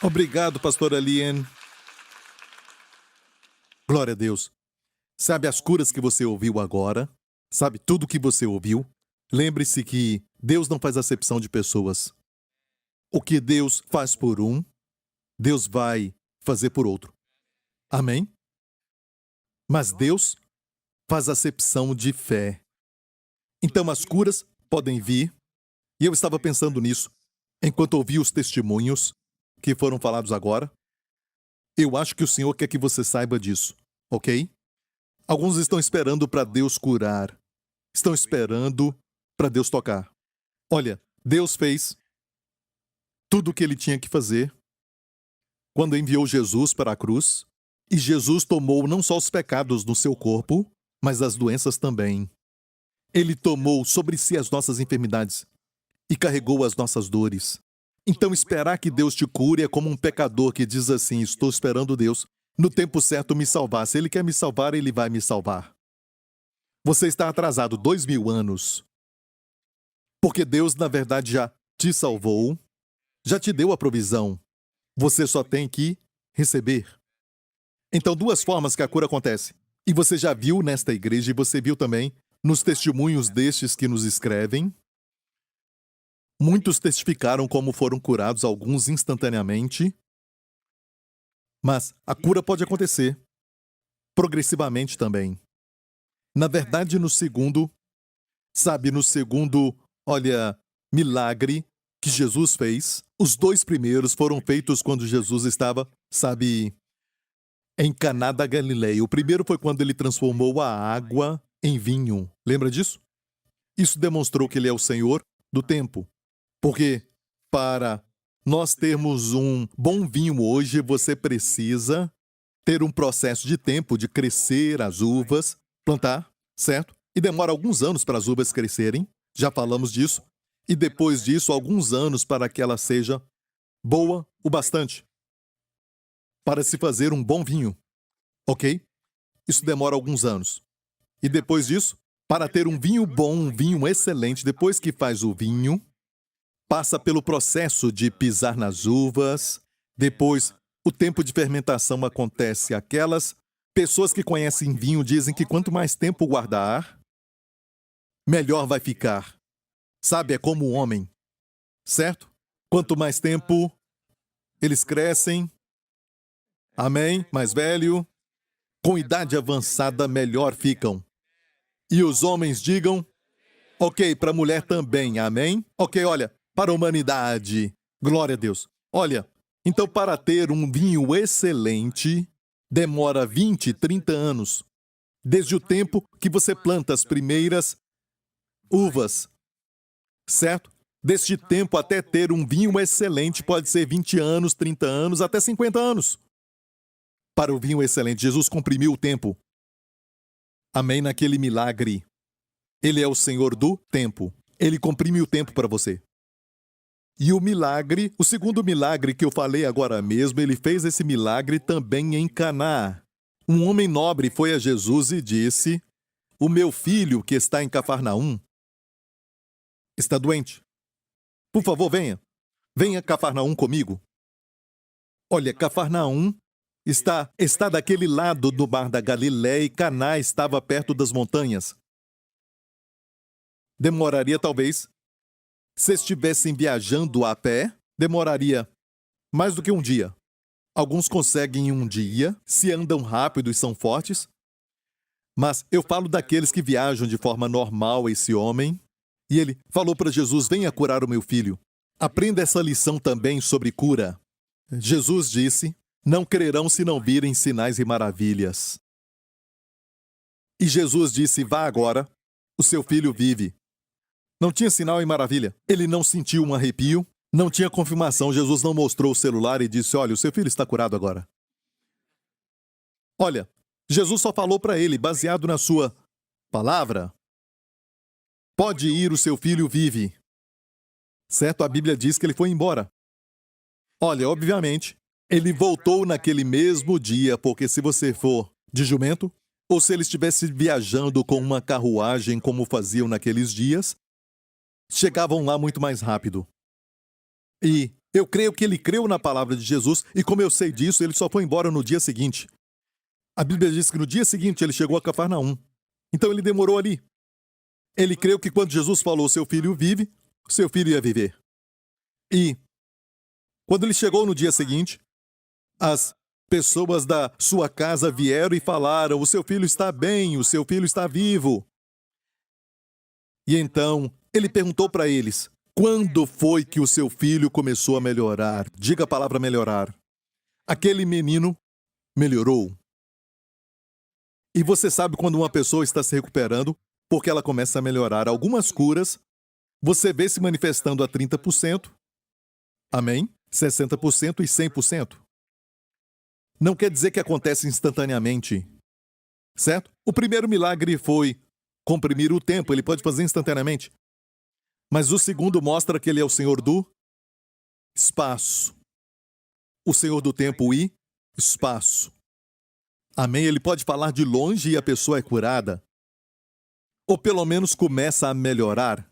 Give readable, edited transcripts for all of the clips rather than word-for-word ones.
Obrigado, pastora Lien. Glória a Deus. Sabe as curas que você ouviu agora? Sabe tudo que você ouviu? Lembre-se que Deus não faz acepção de pessoas. O que Deus faz por um, Deus vai fazer por outro. Amém? Mas Deus faz acepção de fé. Então as curas podem vir, e eu estava pensando nisso, enquanto ouvi os testemunhos que foram falados agora. Eu acho que o Senhor quer que você saiba disso, ok? Alguns estão esperando para Deus curar. Estão esperando para Deus tocar. Olha, Deus fez tudo o que Ele tinha que fazer quando enviou Jesus para a cruz, e Jesus tomou não só os pecados no seu corpo, mas as doenças também. Ele tomou sobre si as nossas enfermidades e carregou as nossas dores. Então, esperar que Deus te cure é como um pecador que diz assim: estou esperando Deus no tempo certo me salvar. Se Ele quer me salvar, Ele vai me salvar. Você está atrasado 2000 anos. Porque Deus, na verdade, já te salvou, já te deu a provisão. Você só tem que receber. Então, duas formas que a cura acontece. E você já viu nesta igreja, e você viu também nos testemunhos destes que nos escrevem. Muitos testificaram como foram curados, alguns instantaneamente. Mas a cura pode acontecer progressivamente também. Na verdade, no segundo, milagre que Jesus fez, os dois primeiros foram feitos quando Jesus estava, em Caná da Galileia. O primeiro foi quando ele transformou a água em vinho. Lembra disso? Isso demonstrou que ele é o Senhor do tempo. Porque para nós termos um bom vinho hoje, você precisa ter um processo de tempo de crescer as uvas, plantar, certo? E demora alguns anos para as uvas crescerem, já falamos disso. E depois disso, alguns anos para que ela seja boa o bastante para se fazer um bom vinho, ok? Isso demora alguns anos. E depois disso, para ter um vinho bom, um vinho excelente, depois que faz o vinho, passa pelo processo de pisar nas uvas, depois o tempo de fermentação acontece. Aquelas pessoas que conhecem vinho dizem que quanto mais tempo guardar, melhor vai ficar. Sabe, é como o homem, certo? Quanto mais tempo eles crescem, amém? Mais velho, com idade avançada, melhor ficam. E os homens digam, ok, para a mulher também, amém? Ok, olha, para a humanidade, glória a Deus. Olha, então para ter um vinho excelente, demora 20, 30 anos. Desde o tempo que você planta as primeiras uvas, certo? Deste tempo até ter um vinho excelente pode ser 20 anos, 30 anos, até 50 anos. Para o vinho excelente, Jesus comprimiu o tempo. Amém? Naquele milagre. Ele é o Senhor do tempo. Ele comprime o tempo para você. E o milagre, o segundo milagre que eu falei agora mesmo, ele fez esse milagre também em Caná. Um homem nobre foi a Jesus e disse: o meu filho que está em Cafarnaum está doente. Por favor, venha. Venha a Cafarnaum comigo. Olha, Cafarnaum está daquele lado do mar da Galileia e Caná estava perto das montanhas. Demoraria talvez, se estivessem viajando a pé, demoraria mais do que um dia. Alguns conseguem em um dia, se andam rápido e são fortes. Mas eu falo daqueles que viajam de forma normal, esse homem. E ele falou para Jesus: venha curar o meu filho. Aprenda essa lição também sobre cura. Jesus disse: não crerão se não virem sinais e maravilhas. E Jesus disse: vá agora, o seu filho vive. Não tinha sinal e maravilha. Ele não sentiu um arrepio, não tinha confirmação. Jesus não mostrou o celular e disse: olha, o seu filho está curado agora. Olha, Jesus só falou para ele, baseado na sua palavra: pode ir, o seu filho vive. Certo? A Bíblia diz que ele foi embora. Olha, obviamente, ele voltou naquele mesmo dia, porque se você for de jumento, ou se ele estivesse viajando com uma carruagem como faziam naqueles dias, chegavam lá muito mais rápido. E Eu creio que ele creu na palavra de Jesus e, como eu sei disso, ele só foi embora no dia seguinte. A Bíblia diz que no dia seguinte ele chegou a Cafarnaum. Então ele demorou ali. Ele creu que quando Jesus falou, seu filho vive, seu filho ia viver. E, quando ele chegou no dia seguinte, as pessoas da sua casa vieram e falaram, o seu filho está bem, o seu filho está vivo. E então, ele perguntou para eles, quando foi que o seu filho começou a melhorar? Diga a palavra melhorar. Aquele menino melhorou. E você sabe quando uma pessoa está se recuperando, porque ela começa a melhorar. Algumas curas, você vê se manifestando a 30%, amém? 60% e 100%. Não quer dizer que acontece instantaneamente, certo? O primeiro milagre foi comprimir o tempo, ele pode fazer instantaneamente. Mas o segundo mostra que ele é o Senhor do espaço. O Senhor do tempo e espaço. Amém? Ele pode falar de longe e a pessoa é curada. Ou pelo menos começa a melhorar,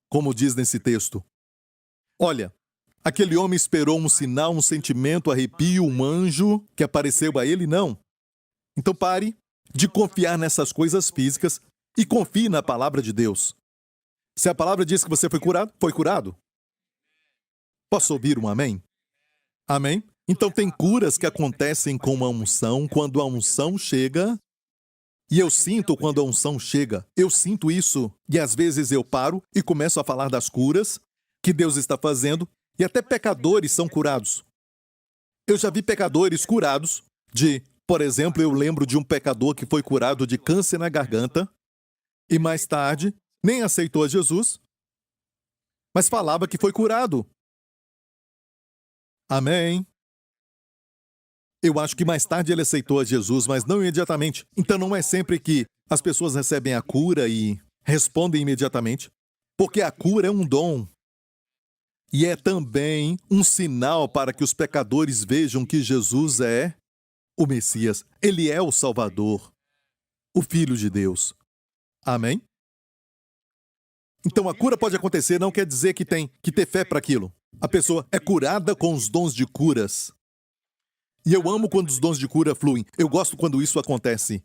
como diz nesse texto. Olha, aquele homem esperou um sinal, um sentimento, arrepio, um anjo que apareceu a ele? Não. Então pare de confiar nessas coisas físicas e confie na palavra de Deus. Se a palavra diz que você foi curado, foi curado. Posso ouvir um amém? Amém? Então tem curas que acontecem com a unção, quando a unção chega, e eu sinto quando a unção chega. Eu sinto isso, e às vezes eu paro e começo a falar das curas que Deus está fazendo, e até pecadores são curados. Eu já vi pecadores curados por exemplo, eu lembro de um pecador que foi curado de câncer na garganta, e mais tarde nem aceitou a Jesus, mas falava que foi curado. Amém? Eu acho que mais tarde ele aceitou a Jesus, mas não imediatamente. Então não é sempre que as pessoas recebem a cura e respondem imediatamente, porque a cura é um dom. E é também um sinal para que os pecadores vejam que Jesus é o Messias. Ele é o Salvador, o Filho de Deus. Amém? Então a cura pode acontecer, não quer dizer que tem que ter fé para aquilo. A pessoa é curada com os dons de curas. E eu amo quando os dons de cura fluem. Eu gosto quando isso acontece.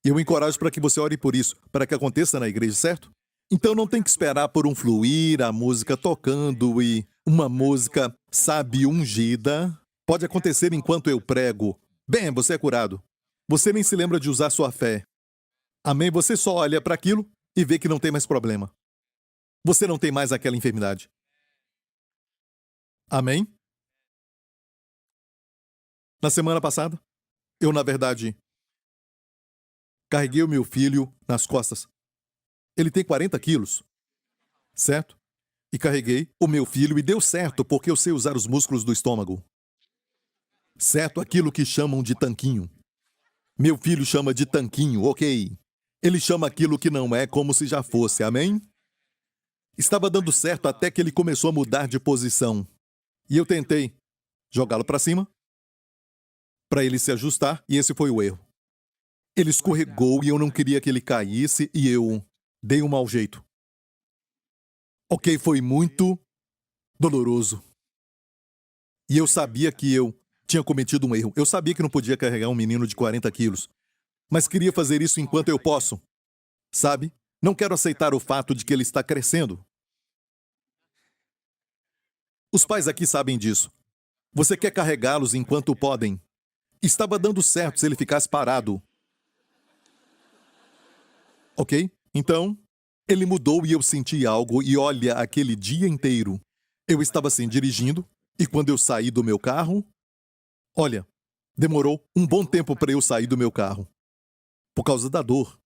E eu encorajo para que você ore por isso, para que aconteça na igreja, certo? Então não tem que esperar por um fluir, a música tocando e uma música, sabe, ungida. Pode acontecer enquanto eu prego. Bem, você é curado. Você nem se lembra de usar sua fé. Amém? Você só olha para aquilo e vê que não tem mais problema. Você não tem mais aquela enfermidade. Amém? Na semana passada, eu, na verdade, carreguei o meu filho nas costas. Ele tem 40 quilos, certo? E carreguei o meu filho e deu certo, porque eu sei usar os músculos do estômago. Certo? Aquilo que chamam de tanquinho. Meu filho chama de tanquinho, ok. Ele chama aquilo que não é como se já fosse, amém? Estava dando certo até que ele começou a mudar de posição. E eu tentei jogá-lo para cima, para ele se ajustar, e esse foi o erro. Ele escorregou e eu não queria que ele caísse e eu dei um mau jeito. Ok, foi muito doloroso. E eu sabia que eu tinha cometido um erro. Eu sabia que não podia carregar um menino de 40 quilos. Mas queria fazer isso enquanto eu posso. Sabe? Não quero aceitar o fato de que ele está crescendo. Os pais aqui sabem disso. Você quer carregá-los enquanto podem. Estava dando certo se ele ficasse parado. Ok? Então, ele mudou e eu senti algo, e olha, aquele dia inteiro, eu estava assim, dirigindo, e quando eu saí do meu carro, olha, demorou um bom tempo para eu sair do meu carro, por causa da dor.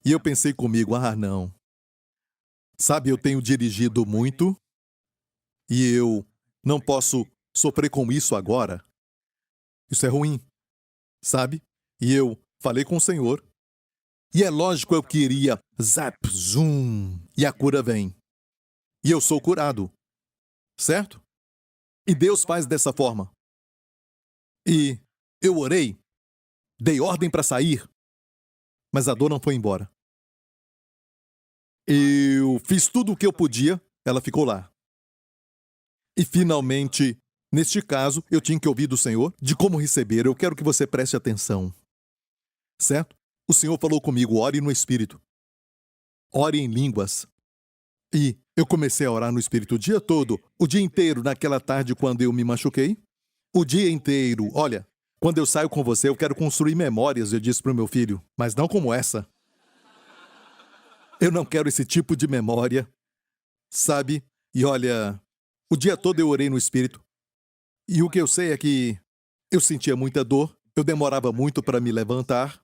E eu pensei comigo, não. Sabe, eu tenho dirigido muito, e eu não posso sofrer com isso agora. Isso é ruim, sabe? E eu falei com o Senhor, e é lógico, eu queria zap, zoom, e a cura vem. E eu sou curado. Certo? E Deus faz dessa forma. E eu orei, dei ordem para sair, mas a dor não foi embora. Eu fiz tudo o que eu podia, ela ficou lá. E finalmente, neste caso, eu tinha que ouvir do Senhor de como receber. Eu quero que você preste atenção. Certo? O Senhor falou comigo, ore no Espírito. Ore em línguas. E eu comecei a orar no Espírito o dia todo, o dia inteiro, naquela tarde quando eu me machuquei. O dia inteiro. Olha, quando eu saio com você, eu quero construir memórias, eu disse para o meu filho, mas não como essa. Eu não quero esse tipo de memória, sabe? E olha, o dia todo eu orei no Espírito. E o que eu sei é que eu sentia muita dor, eu demorava muito para me levantar.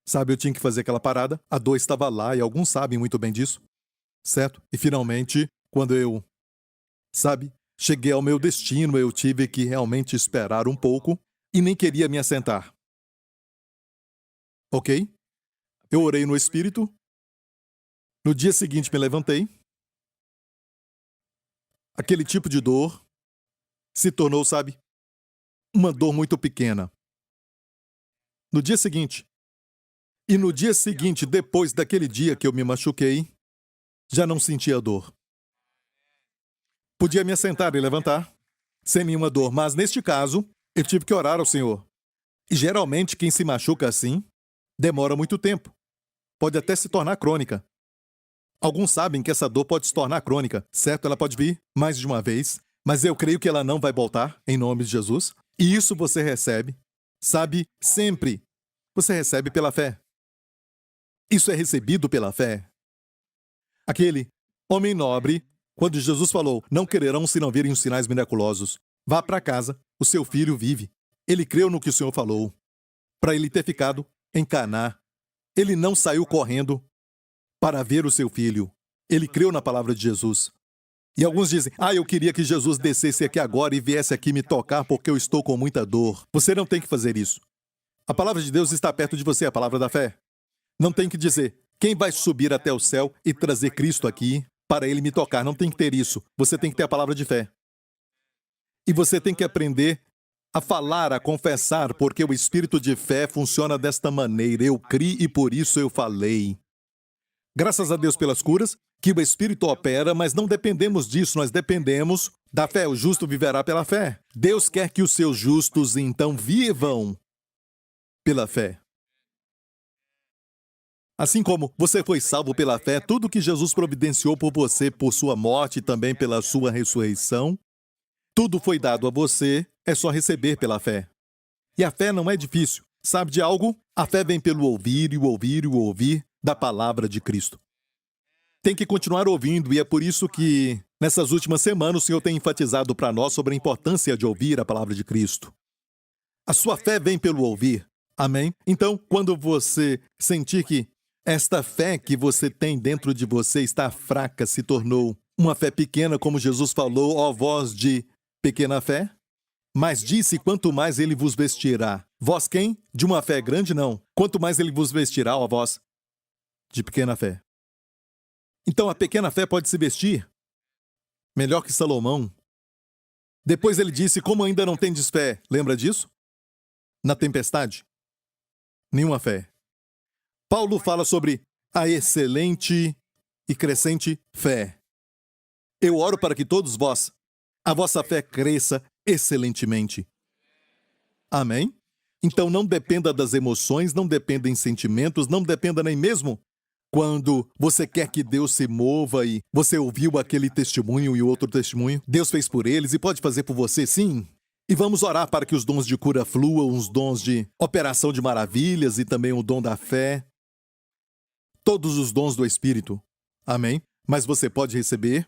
Sabe, eu tinha que fazer aquela parada, a dor estava lá e alguns sabem muito bem disso, certo? E finalmente, quando eu, sabe, cheguei ao meu destino, eu tive que realmente esperar um pouco e nem queria me assentar. Ok? Eu orei no Espírito. No dia seguinte me levantei. Aquele tipo de dor se tornou, sabe, uma dor muito pequena. No dia seguinte, depois daquele dia que eu me machuquei, já não sentia dor. Podia me assentar e levantar, sem nenhuma dor, mas neste caso, eu tive que orar ao Senhor. E geralmente, quem se machuca assim, demora muito tempo. Pode até se tornar crônica. Alguns sabem que essa dor pode se tornar crônica, certo? Ela pode vir mais de uma vez, mas eu creio que ela não vai voltar, em nome de Jesus. E isso você recebe, sabe, sempre. Você recebe pela fé. Isso é recebido pela fé. Aquele homem nobre, quando Jesus falou, não quererão se não virem os sinais miraculosos. Vá para casa, o seu filho vive. Ele creu no que o Senhor falou. Para ele ter ficado em Caná, ele não saiu correndo para ver o seu filho. Ele creu na palavra de Jesus. E alguns dizem, eu queria que Jesus descesse aqui agora e viesse aqui me tocar porque eu estou com muita dor. Você não tem que fazer isso. A palavra de Deus está perto de você, a palavra da fé. Não tem que dizer, quem vai subir até o céu e trazer Cristo aqui para ele me tocar? Não tem que ter isso. Você tem que ter a palavra de fé. E você tem que aprender a falar, a confessar, porque o espírito de fé funciona desta maneira. Eu criei e por isso eu falei. Graças a Deus pelas curas, que o Espírito opera, mas não dependemos disso, nós dependemos da fé. O justo viverá pela fé. Deus quer que os seus justos, então, vivam pela fé. Assim como você foi salvo pela fé, tudo que Jesus providenciou por você, por sua morte e também pela sua ressurreição, tudo foi dado a você, é só receber pela fé. E a fé não é difícil. Sabe de algo? A fé vem pelo ouvir e o ouvir e o ouvir da palavra de Cristo. Tem que continuar ouvindo e é por isso que, nessas últimas semanas, o Senhor tem enfatizado para nós sobre a importância de ouvir a palavra de Cristo. A sua fé vem pelo ouvir. Amém? Então, quando você sentir que esta fé que você tem dentro de você está fraca, se tornou uma fé pequena, como Jesus falou, ó voz de pequena fé, mas disse, quanto mais ele vos vestirá. Vós quem? De uma fé grande, não. Quanto mais ele vos vestirá, ó vós de pequena fé. Então a pequena fé pode se vestir melhor que Salomão. Depois ele disse, como ainda não tendes fé, lembra disso? Na tempestade? Nenhuma fé. Paulo fala sobre a excelente e crescente fé. Eu oro para que todos vós, a vossa fé cresça excelentemente. Amém? Então não dependa das emoções, não dependa em sentimentos, não dependa nem mesmo quando você quer que Deus se mova e você ouviu aquele testemunho e outro testemunho. Deus fez por eles e pode fazer por você, sim. E vamos orar para que os dons de cura fluam, os dons de operação de maravilhas e também o dom da fé. Todos os dons do Espírito. Amém? Mas você pode receber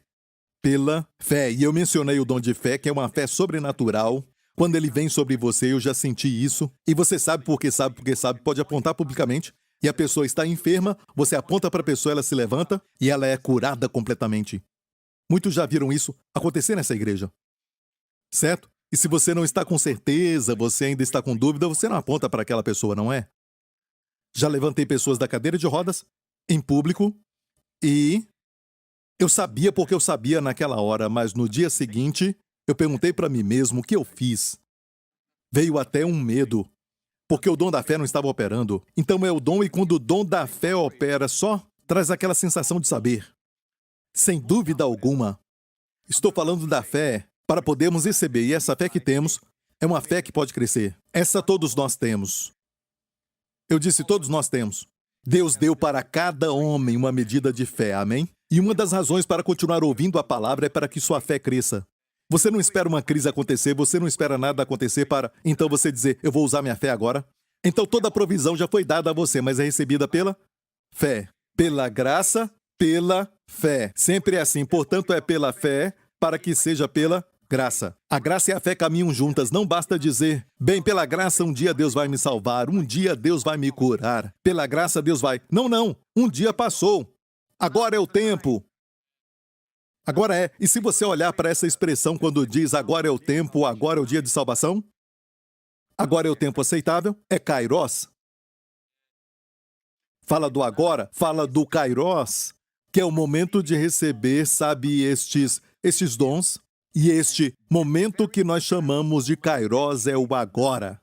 pela fé. E eu mencionei o dom de fé, que é uma fé sobrenatural. Quando ele vem sobre você, eu já senti isso. E você sabe, pode apontar publicamente. E a pessoa está enferma, você aponta para a pessoa, ela se levanta e ela é curada completamente. Muitos já viram isso acontecer nessa igreja. Certo? E se você não está com certeza, você ainda está com dúvida, você não aponta para aquela pessoa, não é? Já levantei pessoas da cadeira de rodas em público e eu sabia porque eu sabia naquela hora, mas no dia seguinte eu perguntei para mim mesmo o que eu fiz. Veio até um medo, porque o dom da fé não estava operando. Então é o dom, e quando o dom da fé opera, só traz aquela sensação de saber. Sem dúvida alguma. Estou falando da fé para podermos receber. E essa fé que temos é uma fé que pode crescer. Essa todos nós temos. Eu disse, todos nós temos. Deus deu para cada homem uma medida de fé, amém? E uma das razões para continuar ouvindo a palavra é para que sua fé cresça. Você não espera uma crise acontecer, você não espera nada acontecer para então você dizer, eu vou usar minha fé agora. Então toda a provisão já foi dada a você, mas é recebida pela fé. Pela graça, pela fé. Sempre é assim, portanto é pela fé para que seja pela graça. A graça e a fé caminham juntas. Não basta dizer, bem, pela graça um dia Deus vai me salvar, um dia Deus vai me curar. Pela graça Deus vai. Não, não. Um dia passou. Agora é o tempo. Agora é. E se você olhar para essa expressão quando diz agora é o tempo, agora é o dia de salvação? Agora é o tempo aceitável? É Kairos. Fala do agora, fala do Kairos, que é o momento de receber, sabe, estes dons. E este momento que nós chamamos de Kairos é o agora.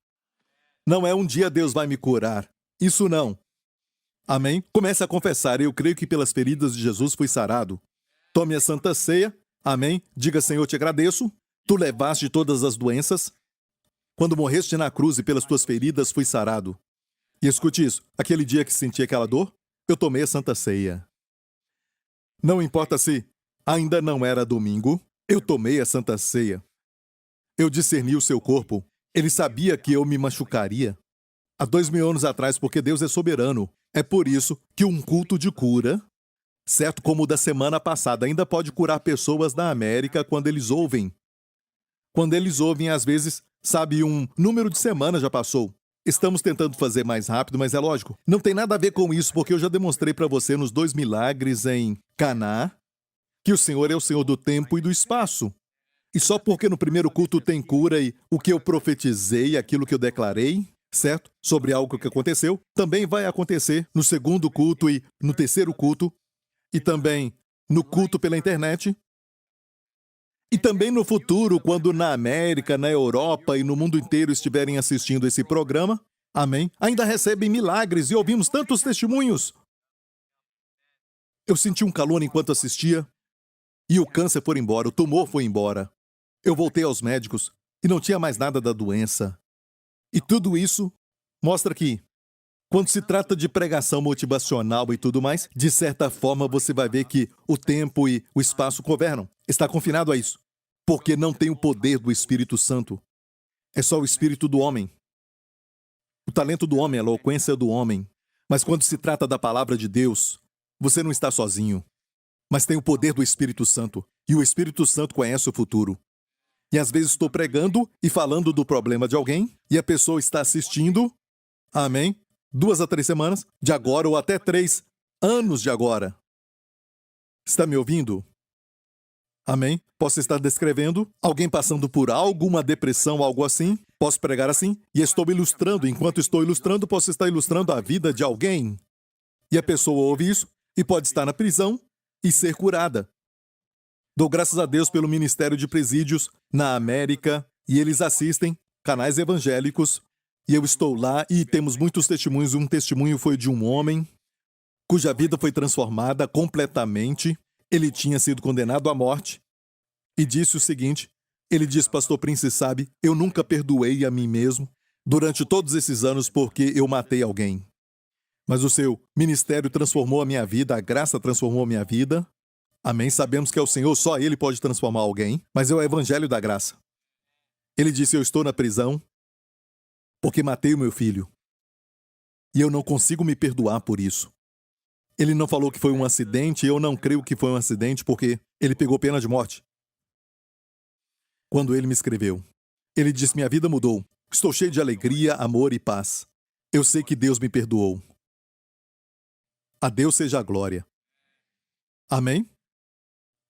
Não é um dia Deus vai me curar. Isso não. Amém? Comece a confessar. Eu creio que pelas feridas de Jesus fui sarado. Tome a Santa Ceia. Amém? Diga, Senhor, te agradeço. Tu levaste todas as doenças. Quando morreste na cruz e pelas tuas feridas fui sarado. E escute isso. Aquele dia que senti aquela dor, eu tomei a Santa Ceia. Não importa se ainda não era domingo, eu tomei a Santa Ceia. Eu discerni o seu corpo. Ele sabia que eu me machucaria. Há 2000 anos atrás, porque Deus é soberano. É por isso que um culto de cura, certo como o da semana passada, ainda pode curar pessoas da América quando eles ouvem. Quando eles ouvem, às vezes, sabe, um número de semanas já passou. Estamos tentando fazer mais rápido, mas é lógico. Não tem nada a ver com isso, porque eu já demonstrei para você nos 2 milagres em Caná, que o Senhor é o Senhor do tempo e do espaço. E só porque no primeiro culto tem cura e o que eu profetizei, aquilo que eu declarei, certo? Sobre algo que aconteceu, também vai acontecer no segundo culto e no terceiro culto, e também no culto pela internet. E também no futuro, quando na América, na Europa e no mundo inteiro estiverem assistindo esse programa, amém? Ainda recebem milagres e ouvimos tantos testemunhos. Eu senti um calor enquanto assistia. E o câncer foi embora, o tumor foi embora. Eu voltei aos médicos e não tinha mais nada da doença. E tudo isso mostra que, quando se trata de pregação motivacional e tudo mais, de certa forma você vai ver que o tempo e o espaço governam. Está confinado a isso. Porque não tem o poder do Espírito Santo. É só o espírito do homem. O talento do homem, a eloquência do homem. Mas quando se trata da palavra de Deus, você não está sozinho. Mas tem o poder do Espírito Santo. E o Espírito Santo conhece o futuro. E às vezes estou pregando e falando do problema de alguém, e a pessoa está assistindo, amém, 2 a 3 semanas, de agora ou até 3 anos de agora. Está me ouvindo? Amém? Posso estar descrevendo alguém passando por algo, uma depressão, algo assim. Posso pregar assim. E estou ilustrando. Enquanto estou ilustrando, posso estar ilustrando a vida de alguém. E a pessoa ouve isso e pode estar na prisão e ser curada. Dou graças a Deus pelo Ministério de Presídios na América. E eles assistem canais evangélicos. E eu estou lá e temos muitos testemunhos. Um testemunho foi de um homem cuja vida foi transformada completamente. Ele tinha sido condenado à morte e disse o seguinte, ele disse, Pastor Prince, sabe, eu nunca perdoei a mim mesmo durante todos esses anos porque eu matei alguém. Mas o seu ministério transformou a minha vida, a graça transformou a minha vida. Amém? Sabemos que é o Senhor, só Ele pode transformar alguém, mas é o evangelho da graça. Ele disse, eu estou na prisão porque matei o meu filho. E eu não consigo me perdoar por isso. Ele não falou que foi um acidente, eu não creio que foi um acidente porque ele pegou pena de morte. Quando ele me escreveu, ele disse, minha vida mudou. Estou cheio de alegria, amor e paz. Eu sei que Deus me perdoou. A Deus seja a glória. Amém?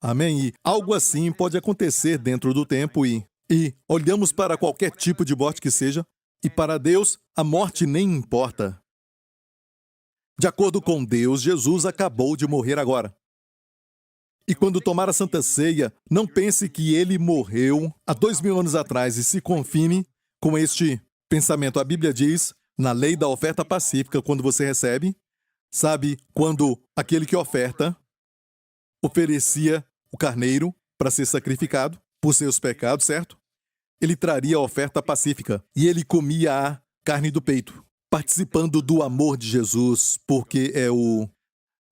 Amém? E algo assim pode acontecer dentro do tempo e olhamos para qualquer tipo de morte que seja, e para Deus a morte nem importa. De acordo com Deus, Jesus acabou de morrer agora. E quando tomar a Santa Ceia, não pense que ele morreu há 2000 anos atrás e se confine com este pensamento. A Bíblia diz, na lei da oferta pacífica, quando você recebe, sabe, quando aquele que oferta oferecia o carneiro para ser sacrificado, por seus pecados, certo? Ele traria a oferta pacífica e ele comia a carne do peito, participando do amor de Jesus, porque é o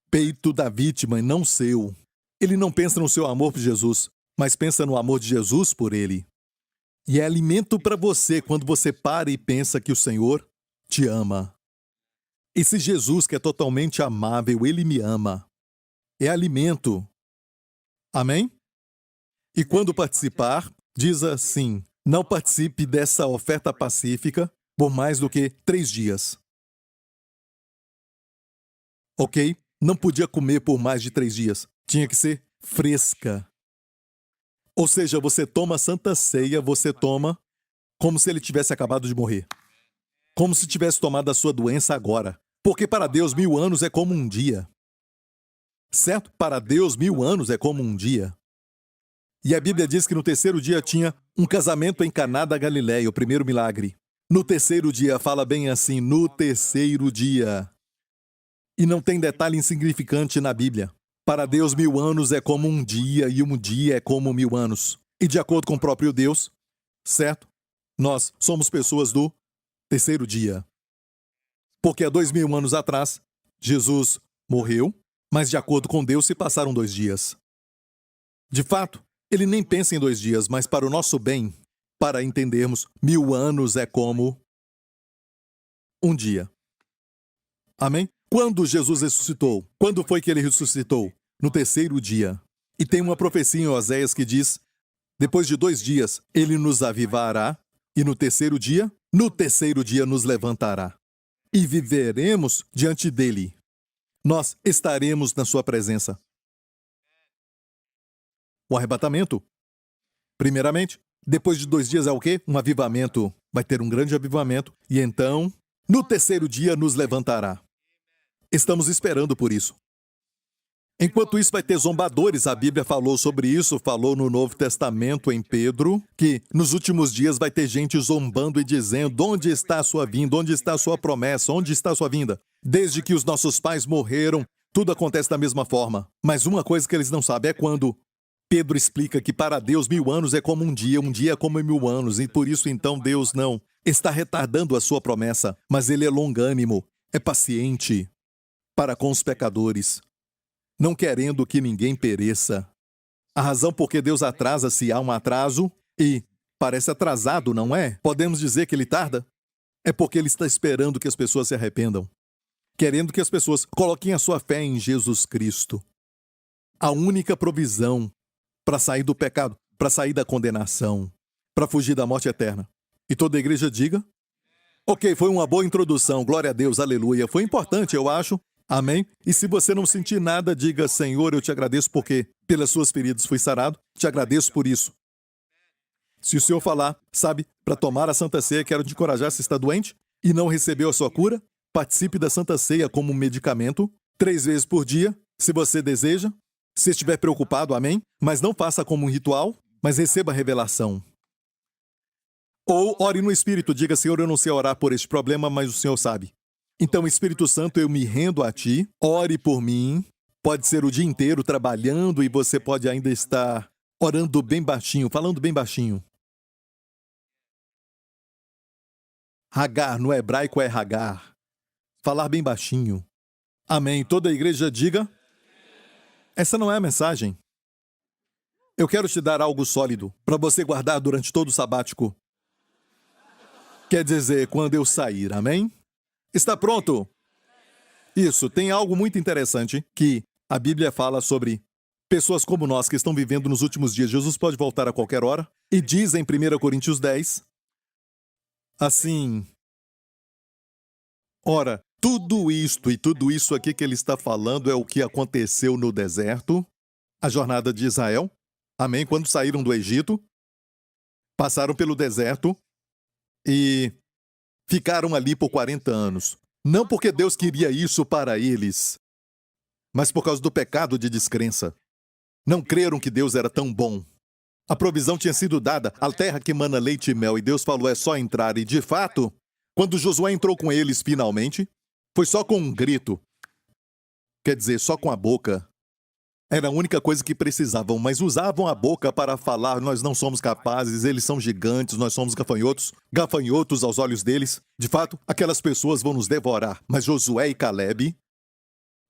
peito da vítima e não seu. Ele não pensa no seu amor por Jesus, mas pensa no amor de Jesus por ele. E é alimento para você quando você para e pensa que o Senhor te ama. Esse Jesus que é totalmente amável, ele me ama. É alimento. Amém? E quando participar, diz assim: não participe dessa oferta pacífica por mais do que 3 dias. Ok? Não podia comer por mais de 3 dias. Tinha que ser fresca. Ou seja, você toma a Santa Ceia, você toma como se ele tivesse acabado de morrer. Como se tivesse tomado a sua doença agora. Porque para Deus 1000 anos é como um dia. Certo? Para Deus 1000 anos é como um dia. E a Bíblia diz que no terceiro dia tinha um casamento em Caná da Galileia, o primeiro milagre. No terceiro dia, fala bem assim, no terceiro dia. E não tem detalhe insignificante na Bíblia. Para Deus 1000 anos é como um dia e um dia é como 1000 anos. E de acordo com o próprio Deus, certo? Nós somos pessoas do terceiro dia. Porque há 2000 anos atrás, Jesus morreu, mas de acordo com Deus se passaram 2 dias. De fato, ele nem pensa em 2 dias, mas para o nosso bem, para entendermos, 1000 anos é como um dia. Amém? Quando Jesus ressuscitou? Quando foi que ele ressuscitou? No terceiro dia. E tem uma profecia em Oséias que diz: depois de 2 dias, ele nos avivará, e no terceiro dia nos levantará. E viveremos diante dele. Nós estaremos na sua presença. O arrebatamento. Primeiramente, depois de 2 dias é o quê? Um avivamento. Vai ter um grande avivamento. E então, no terceiro dia nos levantará. Estamos esperando por isso. Enquanto isso, vai ter zombadores. A Bíblia falou sobre isso, falou no Novo Testamento em Pedro, que nos últimos dias vai ter gente zombando e dizendo: onde está a sua vinda? Onde está a sua promessa? Onde está a sua vinda? Desde que os nossos pais morreram, tudo acontece da mesma forma. Mas uma coisa que eles não sabem é quando Pedro explica que para Deus 1000 anos é como um dia é como 1000 anos, e por isso então Deus não está retardando a sua promessa, mas ele é longânimo, é paciente para com os pecadores, não querendo que ninguém pereça. A razão por que Deus atrasa, se há um atraso, e parece atrasado, não é? Podemos dizer que ele tarda? É porque ele está esperando que as pessoas se arrependam, querendo que as pessoas coloquem a sua fé em Jesus Cristo. A única provisão para sair do pecado, para sair da condenação, para fugir da morte eterna. E toda a igreja diga: ok, foi uma boa introdução, glória a Deus, aleluia. Foi importante, eu acho. Amém? E se você não sentir nada, diga: Senhor, eu te agradeço porque pelas suas feridas fui sarado. Te agradeço por isso. Se o Senhor falar, sabe, para tomar a Santa Ceia, quero te encorajar, se está doente e não recebeu a sua cura, participe da Santa Ceia como um medicamento, 3 vezes por dia, se você deseja. Se estiver preocupado, amém? Mas não faça como um ritual, mas receba a revelação. Ou ore no Espírito, diga: Senhor, eu não sei orar por este problema, mas o Senhor sabe. Então, Espírito Santo, eu me rendo a Ti, ore por mim. Pode ser o dia inteiro trabalhando e você pode ainda estar orando bem baixinho, falando bem baixinho. Hagar, no hebraico é Hagar. Falar bem baixinho. Amém. Toda a igreja diga: essa não é a mensagem. Eu quero te dar algo sólido para você guardar durante todo o sabático. Quer dizer, quando eu sair, amém? Está pronto? Isso, tem algo muito interessante que a Bíblia fala sobre pessoas como nós que estão vivendo nos últimos dias. Jesus pode voltar a qualquer hora. E diz em 1 Coríntios 10, assim: ora, tudo isto e tudo isso aqui que ele está falando é o que aconteceu no deserto, a jornada de Israel. Amém? Quando saíram do Egito, passaram pelo deserto e ficaram ali por 40 anos. Não porque Deus queria isso para eles, mas por causa do pecado de descrença. Não creram que Deus era tão bom. A provisão tinha sido dada, a terra que mana leite e mel, e Deus falou: é só entrar. E de fato, quando Josué entrou com eles finalmente, foi só com um grito. Quer dizer, só com a boca. Era a única coisa que precisavam, mas usavam a boca para falar: nós não somos capazes, eles são gigantes, nós somos gafanhotos. Gafanhotos aos olhos deles. De fato, aquelas pessoas vão nos devorar. Mas Josué e Caleb,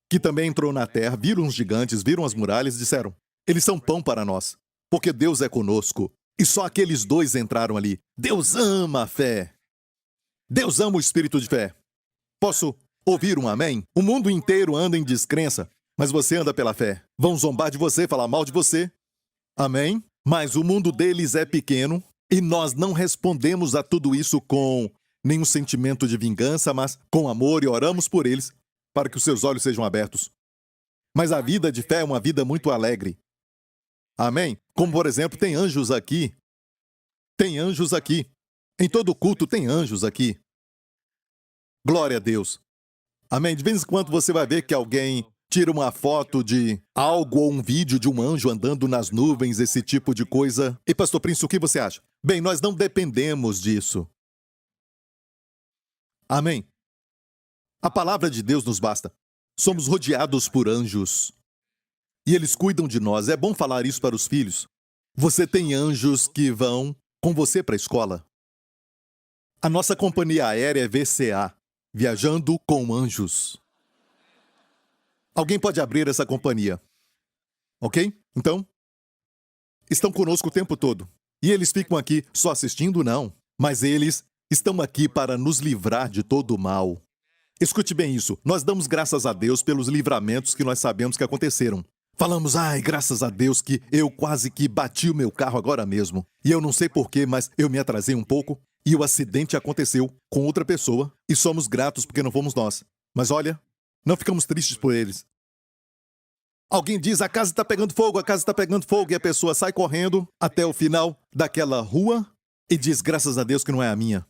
que também entrou na terra, viram os gigantes, viram as muralhas e disseram: eles são pão para nós, porque Deus é conosco. E só aqueles dois entraram ali. Deus ama a fé. Deus ama o espírito de fé. Posso ouvir um amém? O mundo inteiro anda em descrença, mas você anda pela fé. Vão zombar de você, falar mal de você. Amém? Mas o mundo deles é pequeno e nós não respondemos a tudo isso com nenhum sentimento de vingança, mas com amor, e oramos por eles para que os seus olhos sejam abertos. Mas a vida de fé é uma vida muito alegre. Amém? Como, por exemplo, tem anjos aqui. Tem anjos aqui. Em todo culto tem anjos aqui. Glória a Deus. Amém? De vez em quando você vai ver que alguém tira uma foto de algo ou um vídeo de um anjo andando nas nuvens, esse tipo de coisa. E, Pastor Prince, o que você acha? Bem, nós não dependemos disso. Amém? A palavra de Deus nos basta. Somos rodeados por anjos. E eles cuidam de nós. É bom falar isso para os filhos. Você tem anjos que vão com você para a escola. A nossa companhia aérea é VCA, Viajando com Anjos. Alguém pode abrir essa companhia. Ok? Então, estão conosco o tempo todo. E eles ficam aqui só assistindo? Não. Mas eles estão aqui para nos livrar de todo o mal. Escute bem isso. Nós damos graças a Deus pelos livramentos que nós sabemos que aconteceram. Falamos: ai, graças a Deus que eu quase que bati o meu carro agora mesmo. E eu não sei porquê, mas eu me atrasei um pouco e o acidente aconteceu com outra pessoa e somos gratos porque não fomos nós. Mas olha, não ficamos tristes por eles. Alguém diz: a casa está pegando fogo, a casa está pegando fogo, e a pessoa sai correndo até o final daquela rua e diz: graças a Deus que não é a minha.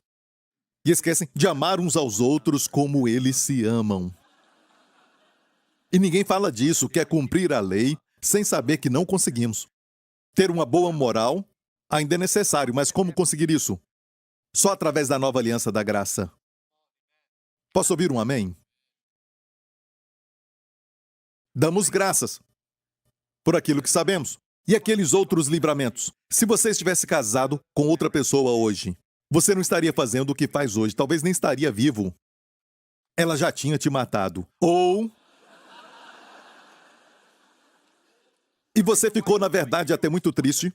E esquecem de amar uns aos outros como eles se amam. E ninguém fala disso, quer cumprir a lei, sem saber que não conseguimos. Ter uma boa moral ainda é necessário, mas como conseguir isso? Só através da nova aliança da graça. Posso ouvir um amém? Damos graças por aquilo que sabemos. E aqueles outros livramentos. Se você estivesse casado com outra pessoa hoje, você não estaria fazendo o que faz hoje, talvez nem estaria vivo. Ela já tinha te matado. Ou... E você ficou, na verdade, até muito triste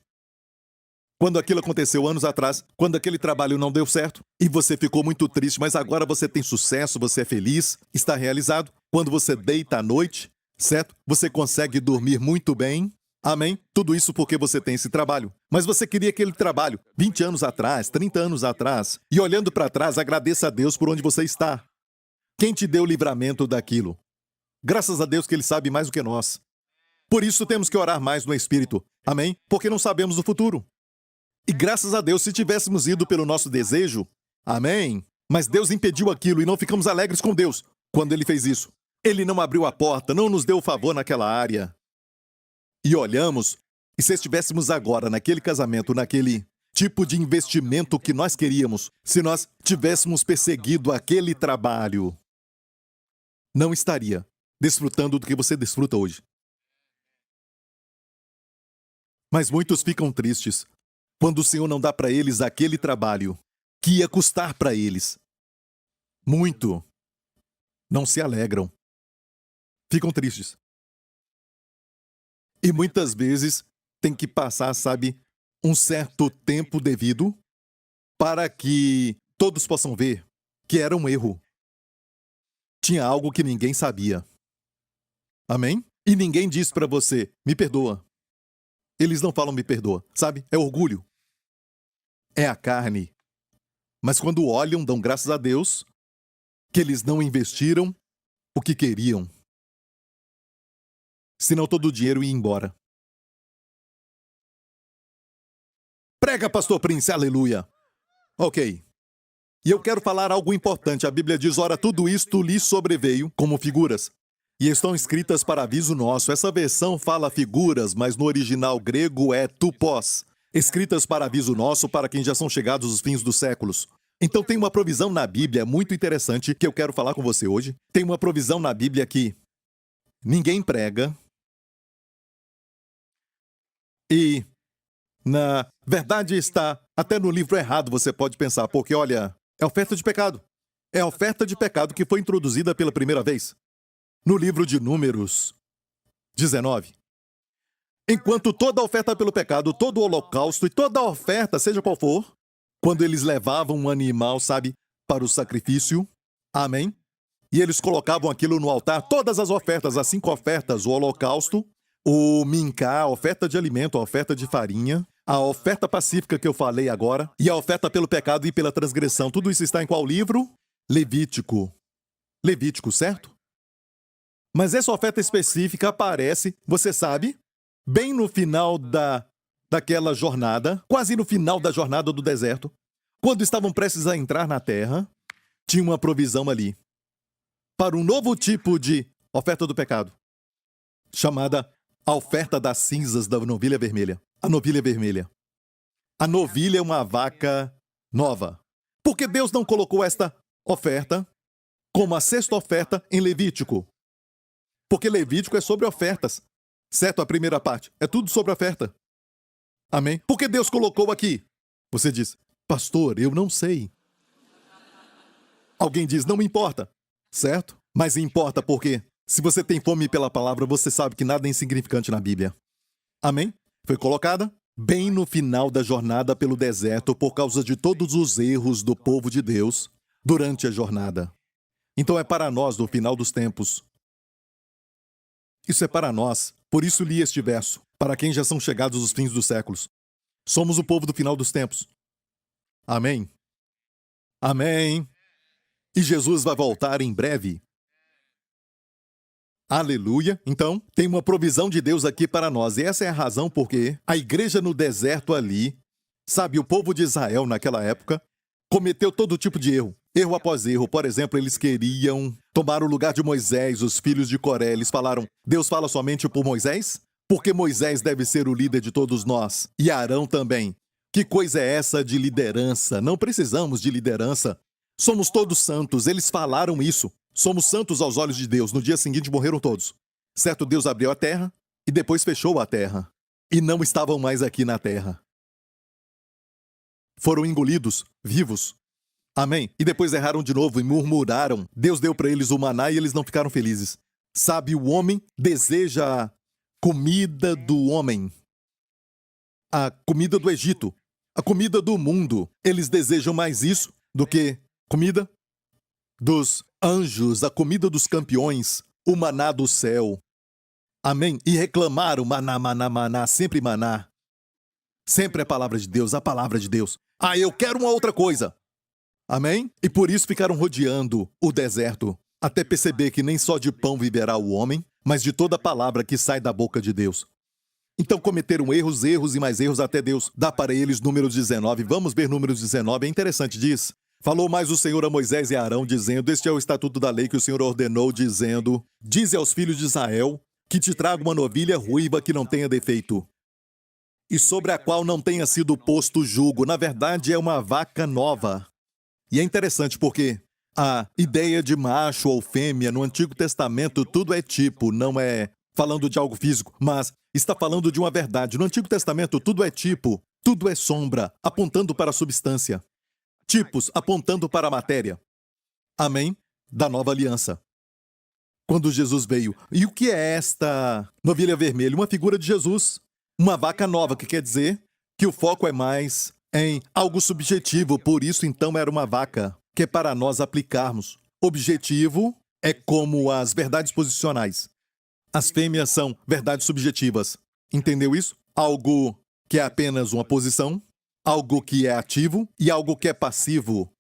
quando aquilo aconteceu anos atrás, quando aquele trabalho não deu certo, e você ficou muito triste, mas agora você tem sucesso, você é feliz, está realizado. Quando você deita à noite, certo? Você consegue dormir muito bem. Amém? Tudo isso porque você tem esse trabalho. Mas você queria aquele trabalho 20 anos atrás, 30 anos atrás. E olhando para trás, agradeça a Deus por onde você está. Quem te deu o livramento daquilo? Graças a Deus que Ele sabe mais do que nós. Por isso temos que orar mais no Espírito. Amém? Porque não sabemos o futuro. E graças a Deus, se tivéssemos ido pelo nosso desejo, amém? Mas Deus impediu aquilo e não ficamos alegres com Deus quando Ele fez isso. Ele não abriu a porta, não nos deu favor naquela área. E olhamos, e se estivéssemos agora naquele casamento, naquele tipo de investimento que nós queríamos, se nós tivéssemos perseguido aquele trabalho, não estaria desfrutando do que você desfruta hoje. Mas muitos ficam tristes quando o Senhor não dá para eles aquele trabalho que ia custar para eles muito. Não se alegram. Ficam tristes. E muitas vezes tem que passar, sabe, um certo tempo devido para que todos possam ver que era um erro. Tinha algo que ninguém sabia. Amém? E ninguém diz para você: me perdoa. Eles não falam me perdoa, sabe? É orgulho. É a carne. Mas quando olham, dão graças a Deus que eles não investiram o que queriam. Senão todo o dinheiro ia embora. Prega, Pastor Prince, aleluia. Ok. E eu quero falar algo importante. A Bíblia diz: ora, tudo isto lhe sobreveio como figuras. E estão escritas para aviso nosso. Essa versão fala figuras, mas no original grego é tupós. Escritas para aviso nosso para quem já são chegados os fins dos séculos. Então tem uma provisão na Bíblia muito interessante que eu quero falar com você hoje. Tem uma provisão na Bíblia que ninguém prega, E, na verdade, está até no livro errado, você pode pensar, porque, olha, é oferta de pecado. É a oferta de pecado que foi introduzida pela primeira vez no livro de Números 19. Enquanto toda oferta pelo pecado, todo o holocausto e toda oferta, seja qual for, quando eles levavam um animal, sabe, para o sacrifício, amém? E eles colocavam aquilo no altar, todas as ofertas, as 5 ofertas, o holocausto, o mincá, a oferta de alimento, a oferta de farinha, a oferta pacífica que eu falei agora, e a oferta pelo pecado e pela transgressão. Tudo isso está em qual livro? Levítico. Levítico, certo? Mas essa oferta específica aparece, você sabe, bem no final daquela jornada, quase no final da jornada do deserto, quando estavam prestes a entrar na terra, tinha uma provisão ali para um novo tipo de oferta do pecado, chamada a oferta das cinzas da novilha vermelha. A novilha vermelha. A novilha é uma vaca nova. Por que Deus não colocou esta oferta como a 6ª oferta em Levítico? Porque Levítico é sobre ofertas. Certo? A primeira parte. É tudo sobre oferta. Amém? Por que Deus colocou aqui? Você diz, pastor, eu não sei. Alguém diz, não me importa. Certo? Mas importa porque, se você tem fome pela palavra, você sabe que nada é insignificante na Bíblia. Amém? Foi colocada bem no final da jornada pelo deserto por causa de todos os erros do povo de Deus durante a jornada. Então é para nós no final dos tempos. Isso é para nós. Por isso li este verso. Para quem já são chegados os fins dos séculos. Somos o povo do final dos tempos. Amém? Amém. E Jesus vai voltar em breve. Aleluia. Então, tem uma provisão de Deus aqui para nós. E essa é a razão porque a igreja no deserto ali, sabe, o povo de Israel naquela época, cometeu todo tipo de erro. Erro após erro. Por exemplo, eles queriam tomar o lugar de Moisés, os filhos de Coré. Eles falaram, Deus fala somente por Moisés? Porque Moisés deve ser o líder de todos nós. E Arão também. Que coisa é essa de liderança? Não precisamos de liderança. Somos todos santos. Eles falaram isso. Somos santos aos olhos de Deus. No dia seguinte morreram todos. Certo, Deus abriu a terra e depois fechou a terra. E não estavam mais aqui na terra. Foram engolidos, vivos. Amém? E depois erraram de novo e murmuraram. Deus deu para eles o maná e eles não ficaram felizes. Sabe, o homem deseja a comida do homem. A comida do Egito. A comida do mundo. Eles desejam mais isso do que comida dos anjos, a comida dos campeões, o maná do céu. Amém? E reclamaram, maná, maná, maná, sempre maná. Sempre a palavra de Deus, a palavra de Deus. Ah, eu quero uma outra coisa. Amém? E por isso ficaram rodeando o deserto, até perceber que nem só de pão viverá o homem, mas de toda palavra que sai da boca de Deus. Então cometeram erros, erros e mais erros até Deus dar para eles Números 19. Vamos ver Números 19, é interessante, diz. Falou mais o Senhor a Moisés e a Arão, dizendo, este é o estatuto da lei que o Senhor ordenou, dizendo, dize aos filhos de Israel que te traga uma novilha ruiva que não tenha defeito, e sobre a qual não tenha sido posto jugo. Na verdade, é uma vaca nova. E é interessante porque a ideia de macho ou fêmea no Antigo Testamento, tudo é tipo, não é falando de algo físico, mas está falando de uma verdade. No Antigo Testamento, tudo é tipo, tudo é sombra, apontando para a substância. Tipos apontando para a matéria. Amém? Da nova aliança. Quando Jesus veio. E o que é esta novilha vermelha? Uma figura de Jesus. Uma vaca nova, que quer dizer que o foco é mais em algo subjetivo. Por isso, então, era uma vaca, que é para nós aplicarmos. Objetivo é como as verdades posicionais. As fêmeas são verdades subjetivas. Entendeu isso? Algo que é apenas uma posição, algo que é ativo e algo que é passivo.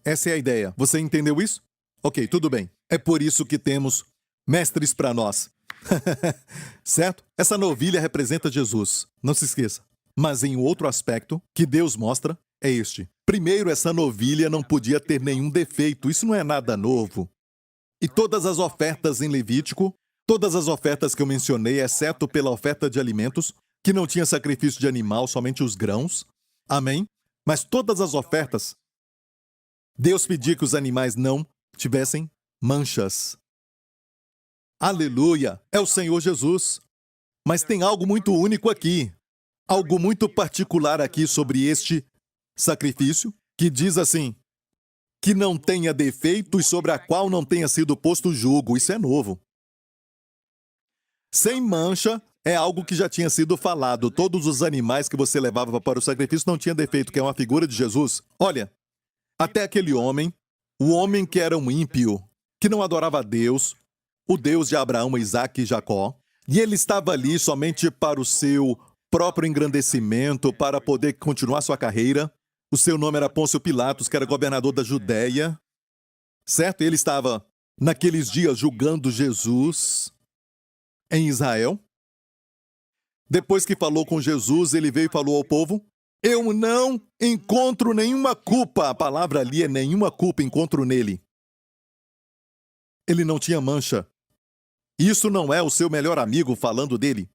Essa é a ideia. Você entendeu isso? Ok, tudo bem. É por isso que temos mestres para nós. Certo? Essa novilha representa Jesus. Não se esqueça. Mas em outro aspecto que Deus mostra é este. Primeiro, essa novilha não podia ter nenhum defeito. Isso não é nada novo. E todas as ofertas em Levítico, todas as ofertas que eu mencionei, exceto pela oferta de alimentos, que não tinha sacrifício de animal, somente os grãos. Amém? Mas todas as ofertas, Deus pedia que os animais não tivessem manchas. Aleluia! É o Senhor Jesus. Mas tem algo muito único aqui. algo muito particular aqui sobre este sacrifício, que diz assim, que não tenha defeito e sobre a qual não tenha sido posto julgo. Isso é novo. Sem mancha é algo que já tinha sido falado. Todos os animais que você levava para o sacrifício não tinham defeito, que é uma figura de Jesus. Olha, até aquele homem, o homem que era um ímpio, que não adorava a Deus, o Deus de Abraão, Isaque e Jacó, e ele estava ali somente para o seu próprio engrandecimento, para poder continuar sua carreira. O seu nome era Pôncio Pilatos, que era governador da Judéia, certo? Ele estava, naqueles dias, julgando Jesus em Israel. Depois que falou com Jesus, ele veio e falou ao povo, eu não encontro nenhuma culpa. A palavra ali é nenhuma culpa, encontro nele. Ele não tinha mancha. Isso não é o seu melhor amigo falando dele.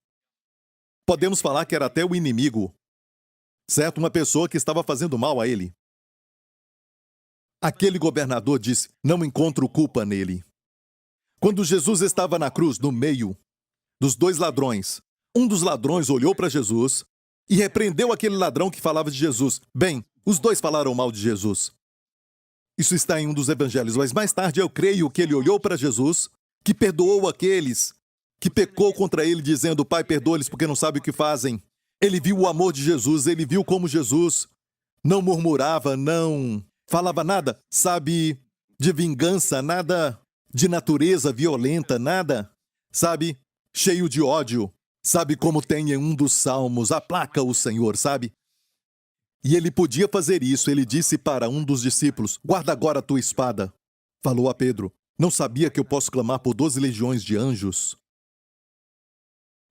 Podemos falar que era até o inimigo, certo? Uma pessoa que estava fazendo mal a ele. Aquele governador disse, não encontro culpa nele. Quando Jesus estava na cruz, no meio dos dois ladrões, um dos ladrões olhou para Jesus e repreendeu aquele ladrão que falava de Jesus. Bem, os dois falaram mal de Jesus. Isso está em um dos evangelhos, mas mais tarde eu creio que ele olhou para Jesus, que perdoou aqueles que pecou contra ele, dizendo, Pai, perdoa-lhes porque não sabem o que fazem. Ele viu o amor de Jesus, ele viu como Jesus não murmurava, não falava nada, sabe, de vingança, nada de natureza violenta, nada, sabe, cheio de ódio. Sabe como tem em um dos salmos, aplaca o Senhor, sabe? E ele podia fazer isso, ele disse para um dos discípulos, guarda agora a tua espada. Falou a Pedro, não sabia que eu posso clamar por 12 legiões de anjos?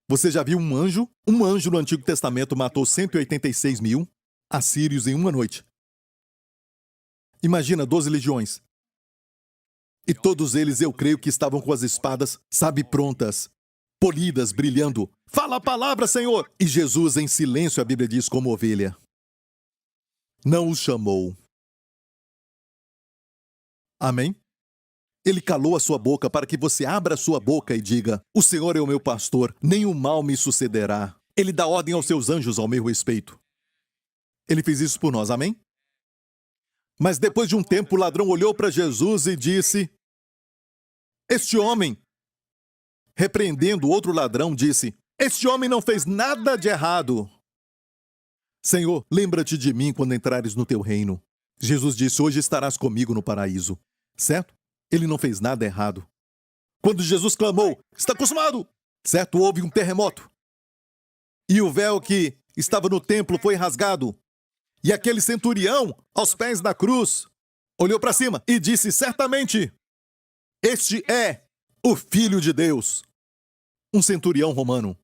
Você já viu um anjo? Um anjo no Antigo Testamento matou 186 mil assírios em uma noite. Imagina 12 legiões. E todos eles, eu creio que estavam com as espadas, sabe, prontas, polidas, brilhando. Fala a palavra, Senhor! E Jesus, em silêncio, a Bíblia diz, como ovelha. Não os chamou. Amém? Ele calou a sua boca para que você abra a sua boca e diga, o Senhor é o meu pastor, nenhum mal me sucederá. Ele dá ordem aos seus anjos ao meu respeito. Ele fez isso por nós, amém? Mas depois de um tempo, o ladrão olhou para Jesus e disse, este homem, repreendendo outro ladrão, disse, este homem não fez nada de errado. Senhor, lembra-te de mim quando entrares no teu reino. Jesus disse, hoje estarás comigo no paraíso. Certo? Ele não fez nada errado. Quando Jesus clamou, está consumado! Certo? Houve um terremoto. E o véu que estava no templo foi rasgado. E aquele centurião, aos pés da cruz, olhou para cima e disse, certamente, este é o Filho de Deus. Um centurião romano.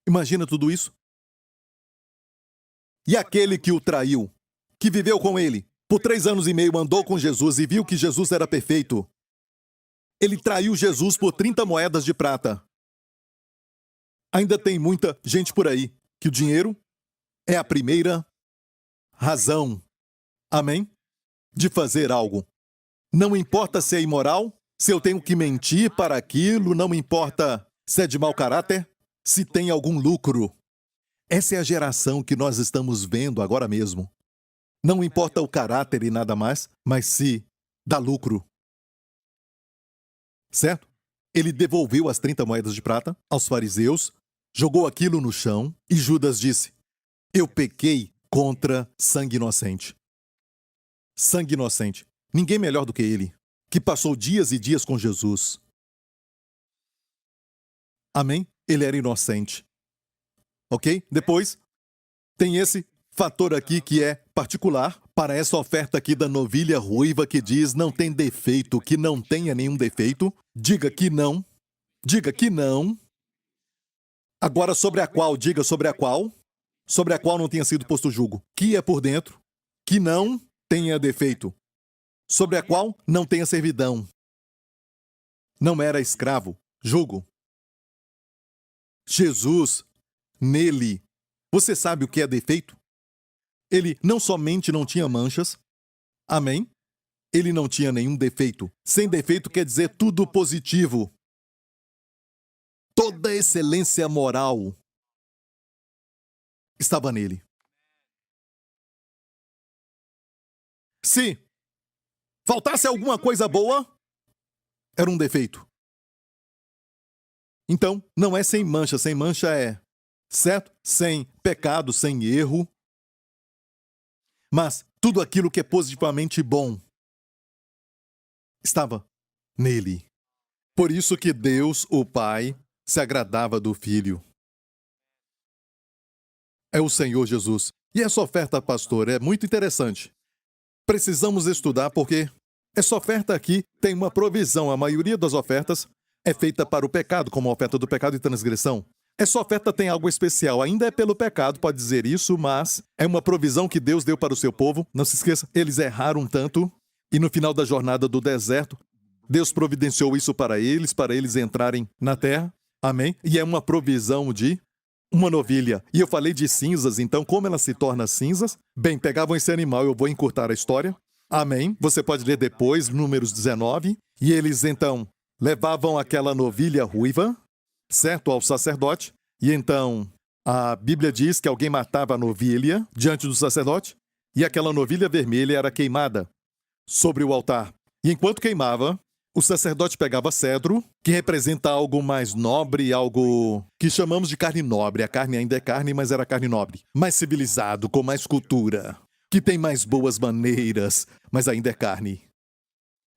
Imagina tudo isso? E aquele que o traiu, que viveu com ele, por 3 anos e meio andou com Jesus e viu que Jesus era perfeito. Ele traiu Jesus por 30 moedas de prata. Ainda tem muita gente por aí que o dinheiro é a primeira razão, amém? De fazer algo. Não importa se é imoral, se eu tenho que mentir para aquilo, não importa se é de mau caráter, se tem algum lucro. Essa é a geração que nós estamos vendo agora mesmo. Não importa o caráter e nada mais, mas se dá lucro. Certo? Ele devolveu as 30 moedas de prata aos fariseus, jogou aquilo no chão e Judas disse, eu pequei contra sangue inocente. Sangue inocente. Ninguém melhor do que ele, que passou dias e dias com Jesus. Amém? Ele era inocente. Ok? Depois, tem esse fator aqui que é particular para essa oferta aqui da novilha ruiva que diz não tem defeito, que não tenha nenhum defeito. Diga que não. Diga que não. Agora sobre a qual, diga sobre a qual não tenha sido posto julgo. Que é por dentro, que não tenha defeito. Sobre a qual não tenha servidão. Não era escravo. Julgo. Jesus, nele, você sabe o que é defeito? Ele não somente não tinha manchas, amém? Ele não tinha nenhum defeito. Sem defeito quer dizer tudo positivo. Toda excelência moral estava nele. Se faltasse alguma coisa boa, era um defeito. Então, não é sem mancha é, certo? Sem pecado, sem erro. Mas tudo aquilo que é positivamente bom estava nele. Por isso que Deus, o Pai, se agradava do Filho. É o Senhor Jesus. E essa oferta, pastor, é muito interessante. Precisamos estudar porque essa oferta aqui tem uma provisão. A maioria das ofertas é feita para o pecado, como a oferta do pecado e transgressão. Essa oferta tem algo especial. Ainda é pelo pecado, pode dizer isso, mas é uma provisão que Deus deu para o seu povo. Não se esqueça, eles erraram tanto e no final da jornada do deserto, Deus providenciou isso para eles entrarem na terra. Amém? E é uma provisão de uma novilha. E eu falei de cinzas, então como ela se torna cinzas? Bem, pegavam esse animal, eu vou encurtar a história. Amém? Você pode ler depois, Números 19. E eles, então, levavam aquela novilha ruiva, certo, ao sacerdote. E então, a Bíblia diz que alguém matava a novilha diante do sacerdote. E aquela novilha vermelha era queimada sobre o altar. E enquanto queimava, o sacerdote pegava cedro, que representa algo mais nobre, algo que chamamos de carne nobre. A carne ainda é carne, mas era carne nobre. Mais civilizado, com mais cultura, que tem mais boas maneiras, mas ainda é carne.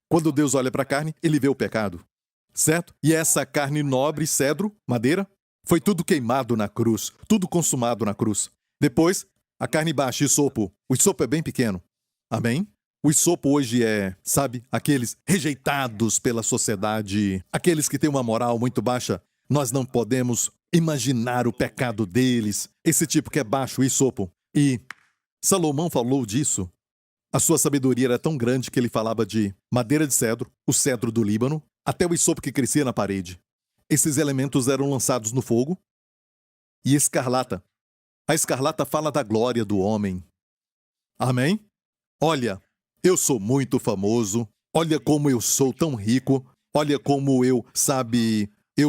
Quando Deus olha para a carne, ele vê o pecado, certo? E essa carne nobre, cedro, madeira, foi tudo queimado na cruz, tudo consumado na cruz. Depois, a carne baixa, isopo. O isopo é bem pequeno. Amém? O isopo hoje é, sabe, aqueles rejeitados pela sociedade, aqueles que têm uma moral muito baixa. Nós não podemos imaginar o pecado deles. Esse tipo que é baixo, o isopo. E Salomão falou disso. A sua sabedoria era tão grande que ele falava de madeira de cedro, o cedro do Líbano, até o isopo que crescia na parede. Esses elementos eram lançados no fogo. E escarlata. A escarlata fala da glória do homem. Amém? Olha, eu sou muito famoso. Olha como eu sou tão rico. Olha como eu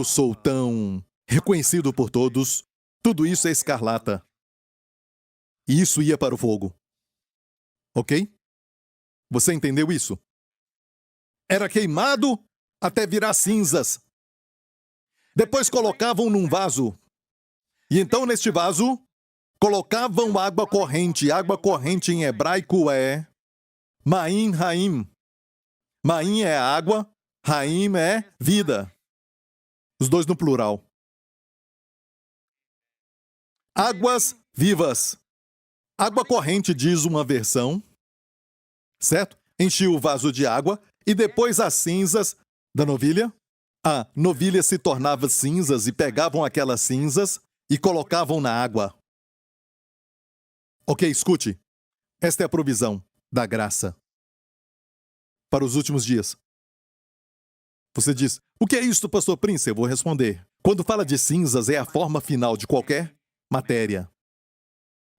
sou tão reconhecido por todos. Tudo isso é escarlata. E isso ia para o fogo. Ok? Você entendeu isso? Era queimado até virar cinzas. Depois colocavam num vaso. E então, neste vaso, colocavam água corrente. Água corrente em hebraico é Ma'im Haim. Ma'im é água, Haim é vida. Os dois no plural. Águas vivas. Água corrente, diz uma versão, certo? Enchia o vaso de água e depois as cinzas da novilha. A novilha se tornava cinzas e pegavam aquelas cinzas e colocavam na água. Ok, escute. Esta é a provisão da graça para os últimos dias. Você diz, o que é isto, pastor Prince? Eu vou responder. Quando fala de cinzas, é a forma final de qualquer matéria.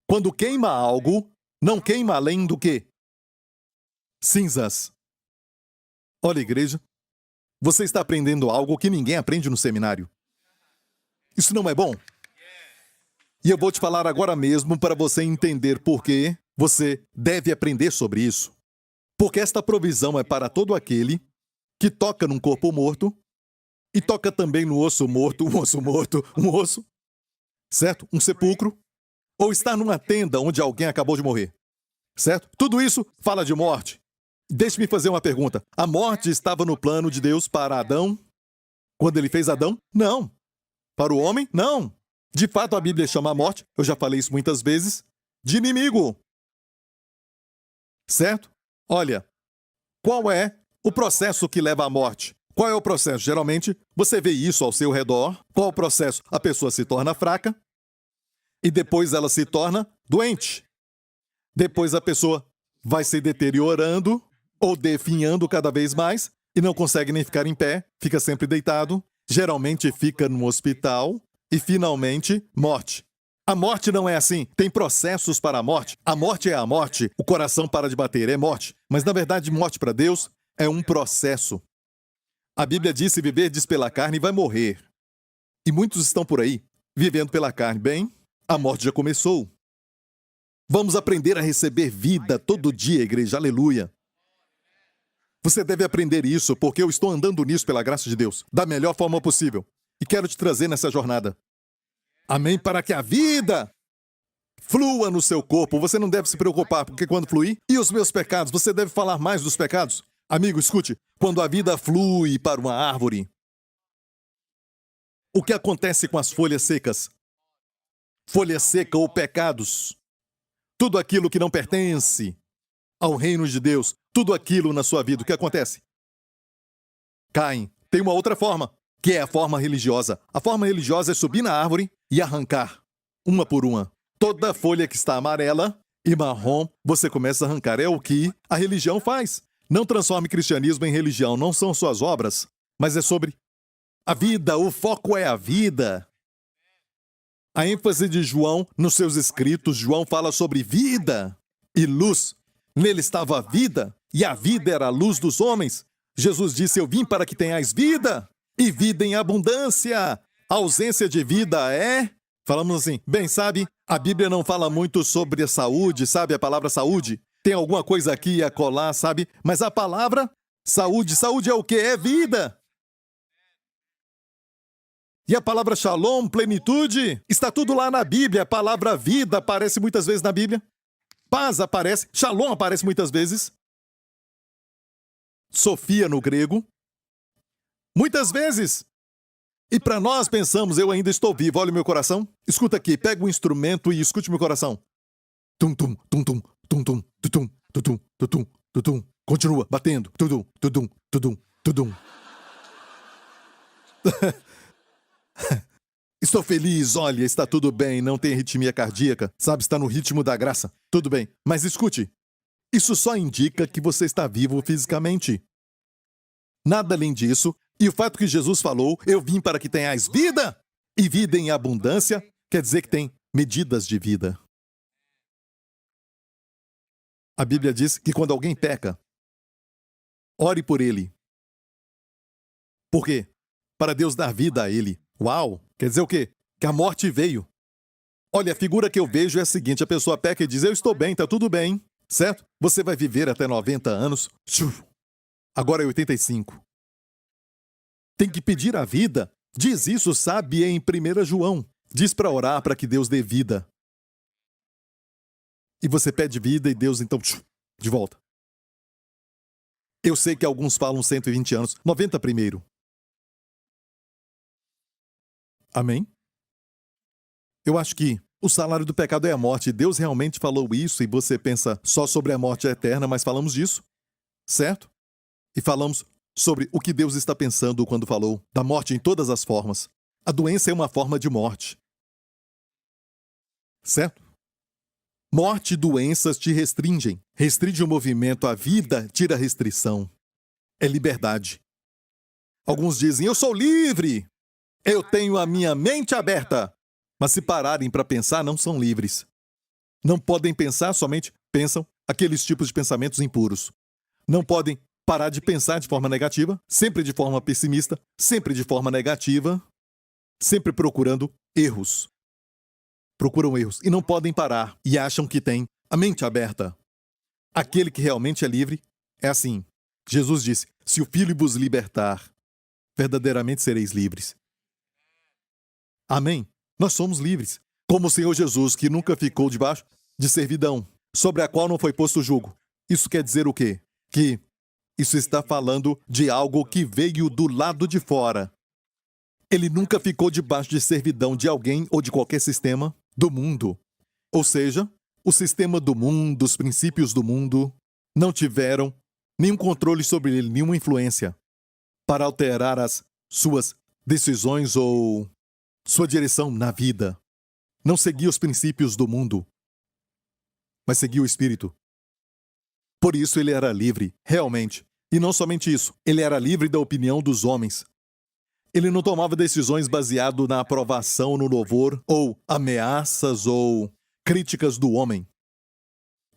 Quando queima algo, não queima além do que? Cinzas. Olha, igreja, você está aprendendo algo que ninguém aprende no seminário. Isso não é bom? E eu vou te falar agora mesmo para você entender por que você deve aprender sobre isso. Porque esta provisão é para todo aquele que toca num corpo morto e toca também no osso morto, um osso, certo? Um sepulcro, ou estar numa tenda onde alguém acabou de morrer, certo? Tudo isso fala de morte. Deixe-me fazer uma pergunta. A morte estava no plano de Deus para Adão? Quando ele fez Adão? Não. Para o homem? Não. De fato, a Bíblia chama a morte, eu já falei isso muitas vezes, de inimigo. Certo? Olha, qual é o processo que leva à morte? Qual é o processo? Geralmente, você vê isso ao seu redor. Qual é o processo? A pessoa se torna fraca e depois ela se torna doente. Depois a pessoa vai se deteriorando ou definhando cada vez mais e não consegue nem ficar em pé, fica sempre deitado. Geralmente fica no hospital. E, finalmente, morte. A morte não é assim. Tem processos para a morte. A morte é a morte. O coração para de bater. É morte. Mas, na verdade, morte para Deus é um processo. A Bíblia diz, se viverdes pela carne, vai morrer. E muitos estão por aí, vivendo pela carne. Bem, A morte já começou. Vamos aprender a receber vida todo dia, igreja. Aleluia. Você deve aprender isso, porque eu estou andando nisso pela graça de Deus, da melhor forma possível. E quero te trazer nessa jornada. Amém? Para que a vida flua no seu corpo. Você não deve se preocupar, porque quando fluir, e os meus pecados, você deve falar mais dos pecados. Amigo, escute, quando a vida flui para uma árvore, o que acontece com as folhas secas? Folha seca ou pecados. Tudo aquilo que não pertence ao reino de Deus, tudo aquilo na sua vida, o que acontece? Caem. Tem uma outra forma, que é a forma religiosa. A forma religiosa é subir na árvore e arrancar, uma por uma. Toda folha que está amarela e marrom, você começa a arrancar. É o que a religião faz. Não transforme cristianismo em religião, não são suas obras, mas é sobre a vida, o foco é a vida. A ênfase de João nos seus escritos, João fala sobre vida e luz. Nele estava a vida, e a vida era a luz dos homens. Jesus disse, eu vim para que tenhais vida, e vida em abundância. A ausência de vida é... Falamos assim, bem, sabe, a Bíblia não fala muito sobre a saúde, sabe, a palavra saúde. Tem alguma coisa aqui e acolá, sabe? Mas a palavra saúde, saúde é o quê? É vida. E a palavra shalom, plenitude, está tudo lá na Bíblia. A palavra vida aparece muitas vezes na Bíblia. Paz aparece, shalom aparece muitas vezes. Sofia no grego. Muitas vezes. E para nós pensamos, eu ainda estou vivo, olha o meu coração. Escuta aqui, pega o instrumento e escute meu coração. Tum, tum, tum, tum, tum, tum, tum, tum, tum, tum, tum, tum. Continua batendo. Tudum, tudum, tudum, tudum. Estou feliz, olha, está tudo bem, não tem arritmia cardíaca, sabe, está no ritmo da graça. Tudo bem, mas escute, isso só indica que você está vivo fisicamente. Nada além disso, e o fato que Jesus falou, eu vim para que tenhais vida, e vida em abundância, quer dizer que tem medidas de vida. A Bíblia diz que quando alguém peca, ore por ele. Por quê? Para Deus dar vida a ele. Uau! Quer dizer o quê? Que a morte veio. Olha, a figura que eu vejo é a seguinte, a pessoa peca e diz, eu estou bem, está tudo bem, certo? Você vai viver até 90 anos. Agora é 85. Tem que pedir a vida. Diz isso, sabe, em 1 João. Diz para orar para que Deus dê vida. E você pede vida e Deus, então, de volta. Eu sei que alguns falam 120 anos, 90 primeiro. Amém? Eu acho que o salário do pecado é a morte. Deus realmente falou isso e você pensa só sobre a morte eterna, mas falamos disso, certo? E falamos sobre o que Deus está pensando quando falou da morte em todas as formas. A doença é uma forma de morte. Certo? Morte e doenças te restringem. Restringe o movimento, a vida tira a restrição. É liberdade. Alguns dizem, eu sou livre. Eu tenho a minha mente aberta. Mas se pararem para pensar, não são livres. Não podem pensar, somente pensam aqueles tipos de pensamentos impuros. Não podem parar de pensar de forma negativa, sempre de forma pessimista, sempre de forma negativa, sempre procurando erros. Procuram erros e não podem parar e acham que têm a mente aberta. Aquele que realmente é livre é assim. Jesus disse, se o Filho vos libertar, verdadeiramente sereis livres. Amém? Nós somos livres. Como o Senhor Jesus, que nunca ficou debaixo de servidão, sobre a qual não foi posto jugo. Isso quer dizer o quê? Que isso está falando de algo que veio do lado de fora. Ele nunca ficou debaixo de servidão de alguém ou de qualquer sistema do mundo. Ou seja, o sistema do mundo, os princípios do mundo, não tiveram nenhum controle sobre ele, nenhuma influência para alterar as suas decisões ou sua direção na vida. Não seguia os princípios do mundo, mas seguia o Espírito. Por isso ele era livre, realmente. E não somente isso, ele era livre da opinião dos homens. Ele não tomava decisões baseado na aprovação, no louvor, ou ameaças, ou críticas do homem.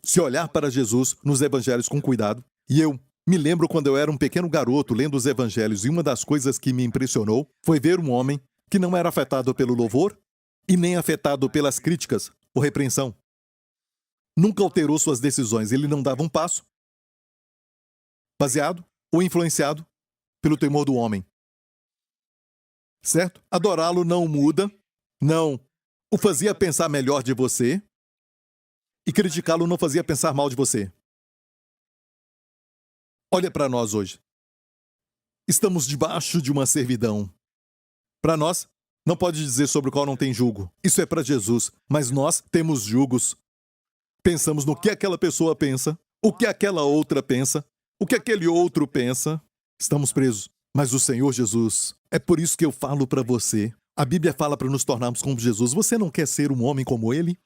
Se olhar para Jesus nos evangelhos com cuidado, e eu me lembro quando eu era um pequeno garoto lendo os evangelhos, e uma das coisas que me impressionou foi ver um homem que não era afetado pelo louvor, e nem afetado pelas críticas ou repreensão. Nunca alterou suas decisões. Ele não dava um passo baseado ou influenciado pelo temor do homem. Certo? Adorá-lo não muda, não o fazia pensar melhor de você, e criticá-lo não fazia pensar mal de você. Olha para nós hoje. Estamos debaixo de uma servidão. Para nós, não pode dizer sobre o qual não tem julgo. Isso é para Jesus, mas nós temos julgos. Pensamos no que aquela pessoa pensa, o que aquela outra pensa, o que aquele outro pensa. Estamos presos. Mas o Senhor Jesus, é por isso que eu falo para você. A Bíblia fala para nos tornarmos como Jesus. Você não quer ser um homem como ele?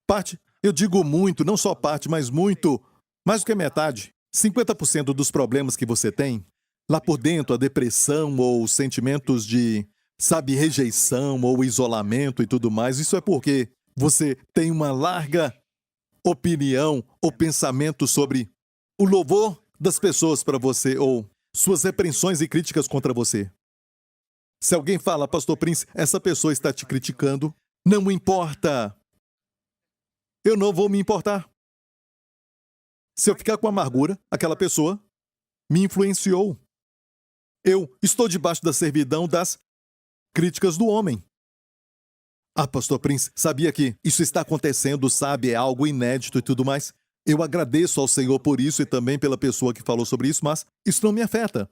Parte, eu digo muito, não só parte, mas muito, mais do que metade. 50% dos problemas que você tem, lá por dentro, a depressão ou sentimentos de, sabe, rejeição ou isolamento e tudo mais, isso é porque você tem uma larga opinião ou pensamento sobre o louvor das pessoas para você ou suas repreensões e críticas contra você. Se alguém fala, Pastor Prince, essa pessoa está te criticando, não importa. Eu não vou me importar. Se eu ficar com amargura, aquela pessoa me influenciou. Eu estou debaixo da servidão das críticas do homem. Ah, Pastor Prince, sabia que isso está acontecendo, sabe? É algo inédito e tudo mais. Eu agradeço ao Senhor por isso e também pela pessoa que falou sobre isso, mas isso não me afeta.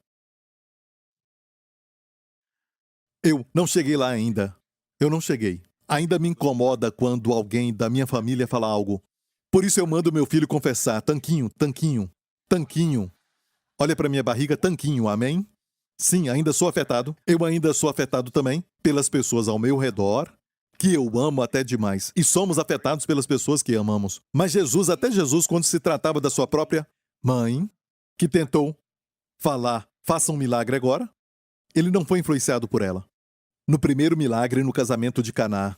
Eu não cheguei lá ainda. Eu não cheguei. Ainda me incomoda quando alguém da minha família fala algo. Por isso eu mando meu filho confessar. Tanquinho, Tanquinho, Tanquinho. Olha para minha barriga, Tanquinho, amém? Sim, ainda sou afetado. Eu ainda sou afetado também pelas pessoas ao meu redor, que eu amo até demais. E somos afetados pelas pessoas que amamos. Mas Jesus, até Jesus, quando se tratava da sua própria mãe, que tentou falar, faça um milagre agora, ele não foi influenciado por ela. No primeiro milagre no casamento de Caná.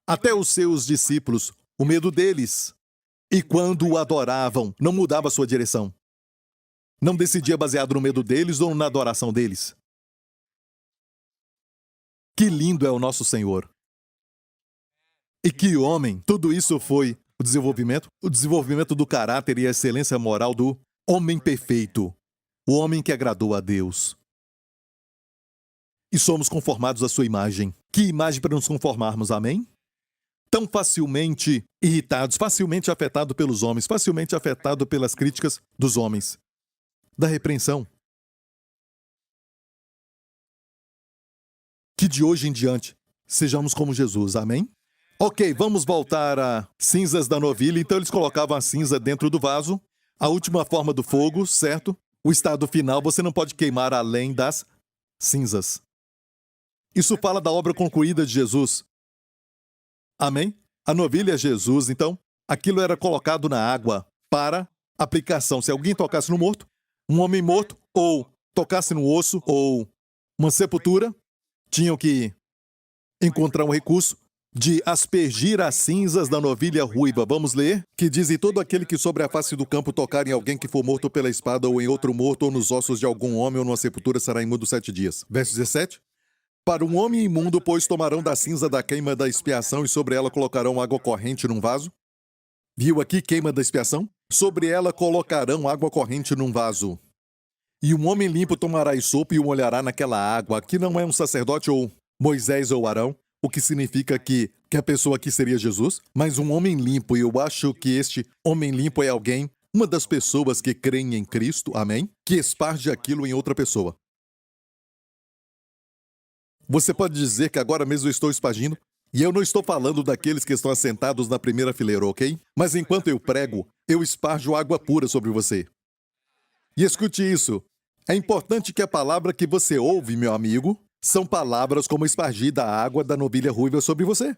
Até os seus discípulos, o medo deles. E quando o adoravam, não mudava sua direção. Não decidia baseado no medo deles ou na adoração deles. Que lindo é o nosso Senhor. E que homem, tudo isso foi o desenvolvimento do caráter e a excelência moral do homem perfeito, o homem que agradou a Deus. E somos conformados à sua imagem. Que imagem para nos conformarmos, amém? Tão facilmente irritados, facilmente afetados pelos homens, facilmente afetados pelas críticas dos homens, da repreensão. Que de hoje em diante sejamos como Jesus, amém? Ok, vamos voltar a cinzas da novilha. Então eles colocavam a cinza dentro do vaso, a última forma do fogo, certo? O estado final, você não pode queimar além das cinzas. Isso fala da obra concluída de Jesus. Amém? A novilha é Jesus, então, aquilo era colocado na água para aplicação. Se alguém tocasse no morto, um homem morto, ou tocasse no osso, ou uma sepultura, tinham que encontrar um recurso de aspergir as cinzas da novilha ruiva. Vamos ler? Que diz: e todo aquele que sobre a face do campo tocar em alguém que for morto pela espada, ou em outro morto, ou nos ossos de algum homem, ou numa sepultura, será imundo 7 dias. Verso 17. Para um homem imundo, pois tomarão da cinza da queima da expiação e sobre ela colocarão água corrente num vaso. Viu aqui queima da expiação? Sobre ela colocarão água corrente num vaso. E um homem limpo tomará sopa e o molhará naquela água. Aqui não é um sacerdote ou Moisés ou Arão, o que significa que a pessoa aqui seria Jesus, mas um homem limpo, e eu acho que este homem limpo é alguém, uma das pessoas que creem em Cristo, amém? Que esparge aquilo em outra pessoa. Você pode dizer que agora mesmo eu estou espargindo, e eu não estou falando daqueles que estão assentados na primeira fileira, ok? Mas enquanto eu prego, eu esparjo água pura sobre você. E escute isso. É importante que a palavra que você ouve, meu amigo, são palavras como espargir da água da novilha ruiva sobre você.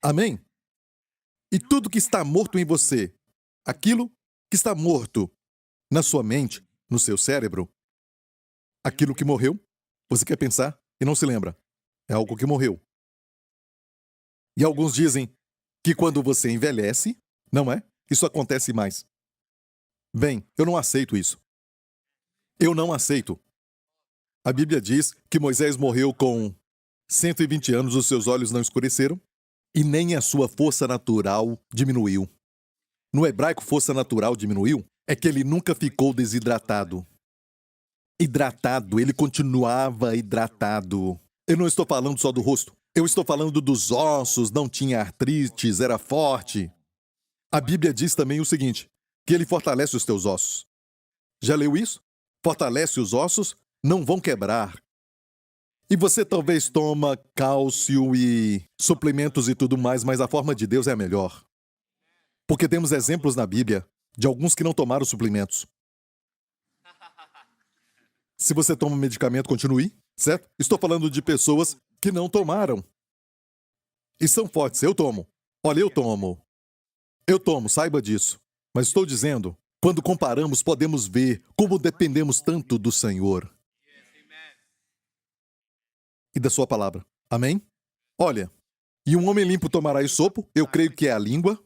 Amém? E tudo que está morto em você, aquilo que está morto na sua mente, no seu cérebro, aquilo que morreu, você quer pensar e não se lembra. É algo que morreu. E alguns dizem que quando você envelhece, não é? Isso acontece mais. Bem, eu não aceito isso. Eu não aceito. A Bíblia diz que Moisés morreu com 120 anos, os seus olhos não escureceram e nem a sua força natural diminuiu. No hebraico, força natural diminuiu é que ele nunca ficou desidratado. Hidratado, ele continuava hidratado. Eu não estou falando só do rosto. Eu estou falando dos ossos, não tinha artrites, era forte. A Bíblia diz também o seguinte, que ele fortalece os teus ossos. Já leu isso? Fortalece os ossos, não vão quebrar. E você talvez toma cálcio e suplementos e tudo mais, mas a forma de Deus é a melhor. Porque temos exemplos na Bíblia de alguns que não tomaram suplementos. Se você toma medicamento, continue, certo? Estou falando de pessoas que não tomaram. E são fortes, eu tomo. Olha, eu tomo. Eu tomo, saiba disso. Mas estou dizendo, quando comparamos, podemos ver como dependemos tanto do Senhor e da sua palavra. Amém? Olha, e um homem limpo tomará esopo, eu creio que é a língua,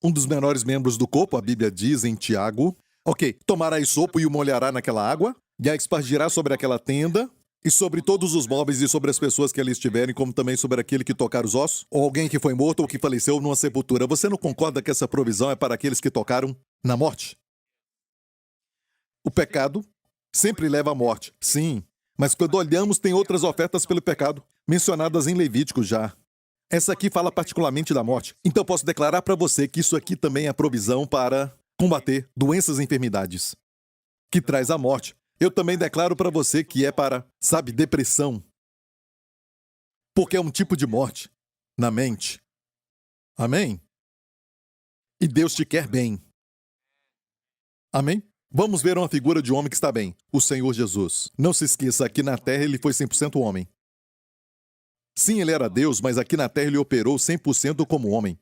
um dos menores membros do corpo, a Bíblia diz em Tiago. Ok, tomará esopo e o molhará naquela água, e a espargirá sobre aquela tenda, e sobre todos os móveis e sobre as pessoas que ali estiverem, como também sobre aquele que tocar os ossos, ou alguém que foi morto ou que faleceu numa sepultura. Você não concorda que essa provisão é para aqueles que tocaram na morte? O pecado sempre leva à morte, sim. Mas quando olhamos, tem outras ofertas pelo pecado, mencionadas em Levítico já. Essa aqui fala particularmente da morte. Então posso declarar para você que isso aqui também é a provisão para combater doenças e enfermidades, que traz a morte. Eu também declaro para você que é para, sabe, depressão. Porque é um tipo de morte na mente. Amém? E Deus te quer bem. Amém? Vamos ver uma figura de um homem que está bem, o Senhor Jesus. Não se esqueça, aqui na Terra ele foi 100% homem. Sim, ele era Deus, mas aqui na Terra ele operou 100% como homem.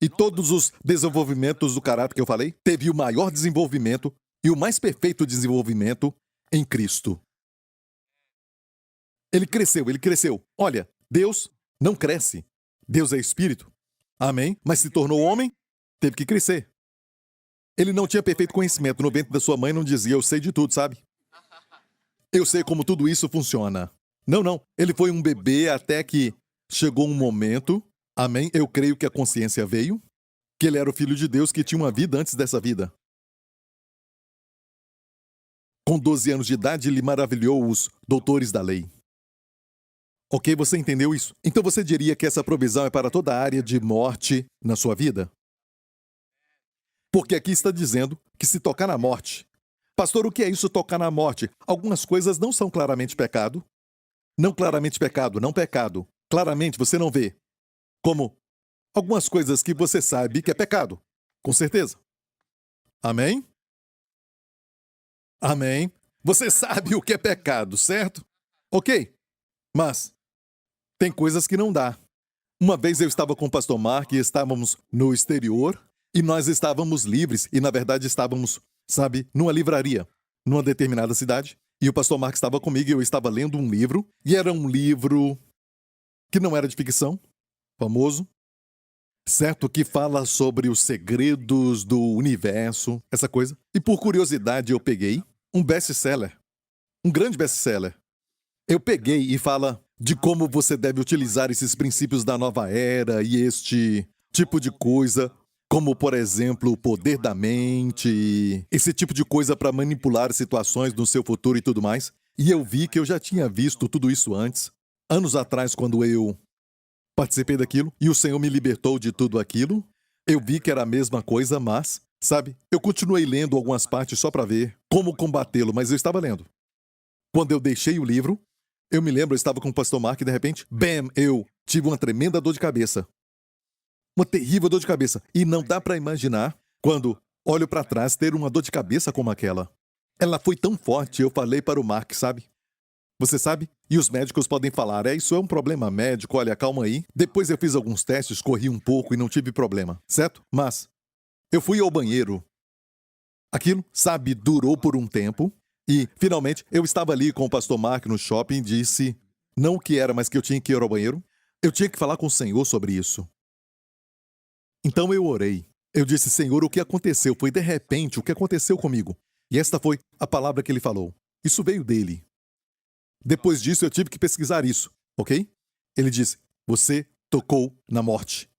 E todos os desenvolvimentos do caráter que eu falei, teve o maior desenvolvimento e o mais perfeito desenvolvimento em Cristo. Ele cresceu. Olha, Deus não cresce. Deus é espírito. Amém? Mas se tornou homem, teve que crescer. Ele não tinha perfeito conhecimento. No ventre da sua mãe não dizia, eu sei de tudo, sabe? Eu sei como tudo isso funciona. Não. Ele foi um bebê até que chegou um momento, amém? Eu creio que a consciência veio, que ele era o filho de Deus que tinha uma vida antes dessa vida. Com 12 anos de idade, ele maravilhou os doutores da lei. Ok, você entendeu isso? Então você diria que essa provisão é para toda a área de morte na sua vida? Porque aqui está dizendo que se tocar na morte. Pastor, o que é isso tocar na morte? Algumas coisas não são claramente pecado. Não claramente pecado, não pecado. Claramente você não vê. Como algumas coisas que você sabe que é pecado. Com certeza. Amém? Amém. Você sabe o que é pecado, certo? Ok. Mas tem coisas que não dá. Uma vez eu estava com o pastor Mark e estávamos no exterior e nós estávamos livres e, na verdade, estávamos, sabe, numa livraria, numa determinada cidade. E o pastor Mark estava comigo e eu estava lendo um livro e era um livro que não era de ficção, famoso, certo? Que fala sobre os segredos do universo, essa coisa. E por curiosidade eu peguei um best-seller, um grande best-seller. Eu peguei e fala de como você deve utilizar esses princípios da nova era e este tipo de coisa, como, por exemplo, o poder da mente, esse tipo de coisa para manipular situações no seu futuro e tudo mais. E eu vi que eu já tinha visto tudo isso antes, anos atrás, quando eu participei daquilo, e o Senhor me libertou de tudo aquilo. Eu vi que era a mesma coisa, mas, sabe, eu continuei lendo algumas partes só para ver como combatê-lo, mas eu estava lendo. Quando eu deixei o livro, eu me lembro, eu estava com o pastor Mark e de repente, bam, eu tive uma tremenda dor de cabeça. Uma terrível dor de cabeça. E não dá para imaginar, quando olho para trás, ter uma dor de cabeça como aquela. Ela foi tão forte, eu falei para o Mark, sabe? Você sabe? E os médicos podem falar, isso é um problema médico, olha, calma aí. Depois eu fiz alguns testes, corri um pouco e não tive problema, certo? Mas eu fui ao banheiro. Aquilo, sabe, durou por um tempo. E, finalmente, eu estava ali com o pastor Mark no shopping e disse, não o que era, mas que eu tinha que ir ao banheiro. Eu tinha que falar com o Senhor sobre isso. Então eu orei. Eu disse, Senhor, o que aconteceu? Foi de repente, o que aconteceu comigo? E esta foi a palavra que ele falou. Isso veio dele. Depois disso, eu tive que pesquisar isso, ok? Ele disse, você tocou na morte.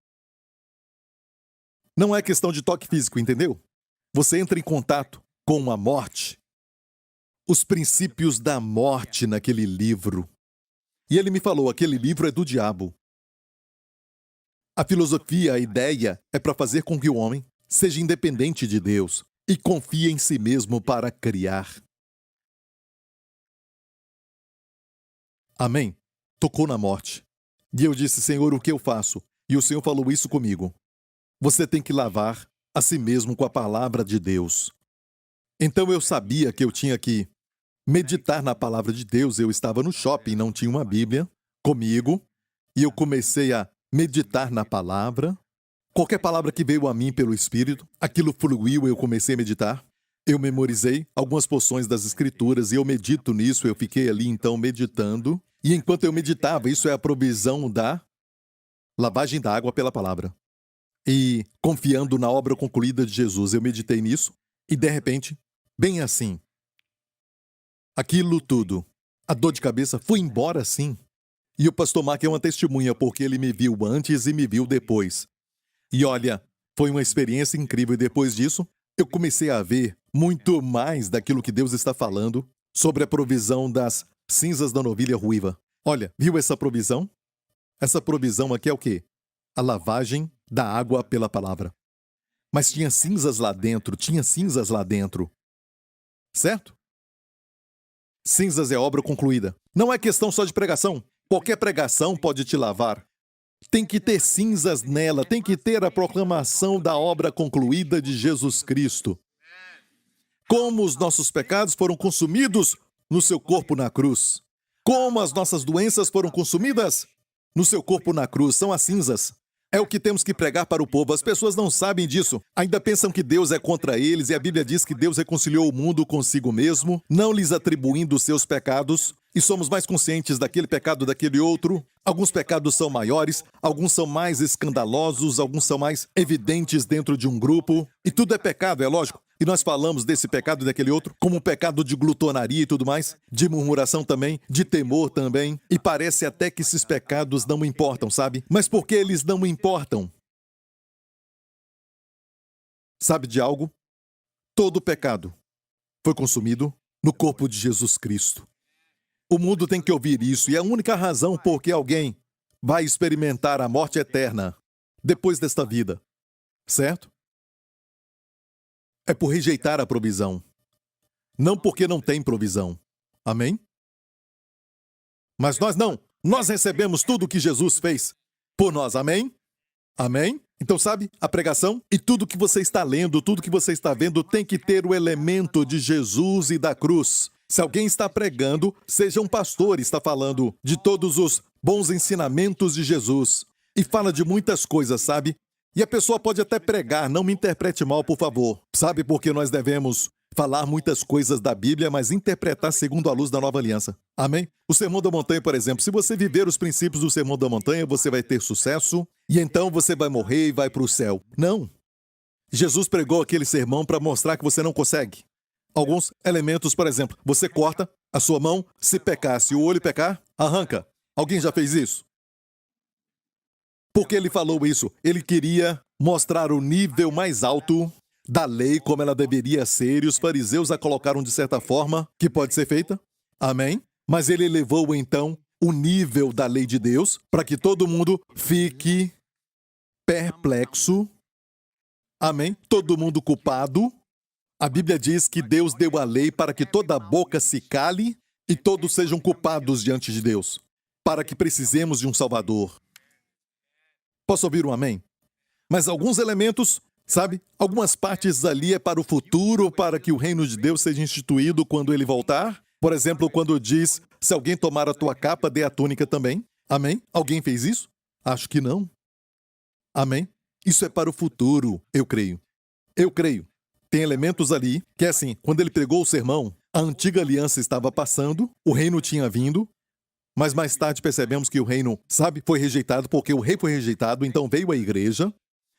Não é questão de toque físico, entendeu? Você entra em contato com a morte. Os princípios da morte naquele livro. E ele me falou, aquele livro é do diabo. A filosofia, a ideia, é para fazer com que o homem seja independente de Deus e confie em si mesmo para criar. Amém? Tocou na morte. E eu disse, Senhor, o que eu faço? E o Senhor falou isso comigo. Você tem que lavar a si mesmo com a palavra de Deus. Então eu sabia que eu tinha que meditar na palavra de Deus. Eu estava no shopping, não tinha uma Bíblia comigo, e eu comecei a meditar na palavra. Qualquer palavra que veio a mim pelo Espírito, aquilo fluiu, eu comecei a meditar. Eu memorizei algumas porções das Escrituras e eu medito nisso, eu fiquei ali então meditando. E enquanto eu meditava, isso é a provisão da lavagem da água pela palavra. E confiando na obra concluída de Jesus, eu meditei nisso e de repente, bem assim, aquilo tudo, a dor de cabeça foi embora assim. E o pastor Mark é uma testemunha porque ele me viu antes e me viu depois. E olha, foi uma experiência incrível e depois disso, eu comecei a ver muito mais daquilo que Deus está falando sobre a provisão das cinzas da novilha ruiva. Olha, viu essa provisão? Essa provisão aqui é o quê? A lavagem da água pela palavra. Mas tinha cinzas lá dentro, Certo? Cinzas é obra concluída. Não é questão só de pregação. Qualquer pregação pode te lavar. Tem que ter cinzas nela, tem que ter a proclamação da obra concluída de Jesus Cristo. Como os nossos pecados foram consumidos no seu corpo na cruz. Como as nossas doenças foram consumidas no seu corpo na cruz. São as cinzas. É o que temos que pregar para o povo. As pessoas não sabem disso. Ainda pensam que Deus é contra eles e a Bíblia diz que Deus reconciliou o mundo consigo mesmo, não lhes atribuindo os seus pecados. E somos mais conscientes daquele pecado, daquele outro. Alguns pecados são maiores, alguns são mais escandalosos, alguns são mais evidentes dentro de um grupo. E tudo é pecado, é lógico. E nós falamos desse pecado e daquele outro como um pecado de glutonaria e tudo mais, de murmuração também, de temor também. E parece até que esses pecados não importam, sabe? Mas por que eles não importam? Sabe de algo? Todo pecado foi consumido no corpo de Jesus Cristo. O mundo tem que ouvir isso, e a única razão por que alguém vai experimentar a morte eterna depois desta vida, certo? É por rejeitar a provisão. Não porque não tem provisão. Amém? Mas nós não. Nós recebemos tudo o que Jesus fez por nós. Amém? Amém? Então, sabe, a pregação e tudo que você está lendo, tudo que você está vendo tem que ter o elemento de Jesus e da cruz. Se alguém está pregando, seja um pastor, está falando de todos os bons ensinamentos de Jesus. E fala de muitas coisas, sabe? E a pessoa pode até pregar, não me interprete mal, por favor. Sabe por que nós devemos falar muitas coisas da Bíblia, mas interpretar segundo a luz da Nova Aliança? Amém? O Sermão da Montanha, por exemplo, se você viver os princípios do Sermão da Montanha, você vai ter sucesso e então você vai morrer e vai para o céu. Não. Jesus pregou aquele sermão para mostrar que você não consegue. Alguns elementos, por exemplo, você corta a sua mão, se pecar, se o olho pecar, arranca. Alguém já fez isso? Por que ele falou isso? Ele queria mostrar o nível mais alto da lei, como ela deveria ser, e os fariseus a colocaram de certa forma que pode ser feita. Amém? Mas ele elevou, então, o nível da lei de Deus para que todo mundo fique perplexo. Amém? Todo mundo culpado. A Bíblia diz que Deus deu a lei para que toda boca se cale e todos sejam culpados diante de Deus, para que precisemos de um Salvador. Posso ouvir um amém? Mas alguns elementos, sabe? Algumas partes ali é para o futuro, para que o reino de Deus seja instituído quando ele voltar. Por exemplo, quando diz, se alguém tomar a tua capa, dê a túnica também. Amém? Alguém fez isso? Acho que não. Amém? Isso é para o futuro, eu creio. Eu creio. Tem elementos ali que é assim, quando ele pregou o sermão, a antiga aliança estava passando, o reino tinha vindo, mas mais tarde percebemos que o reino, sabe, foi rejeitado porque o rei foi rejeitado, então veio a igreja,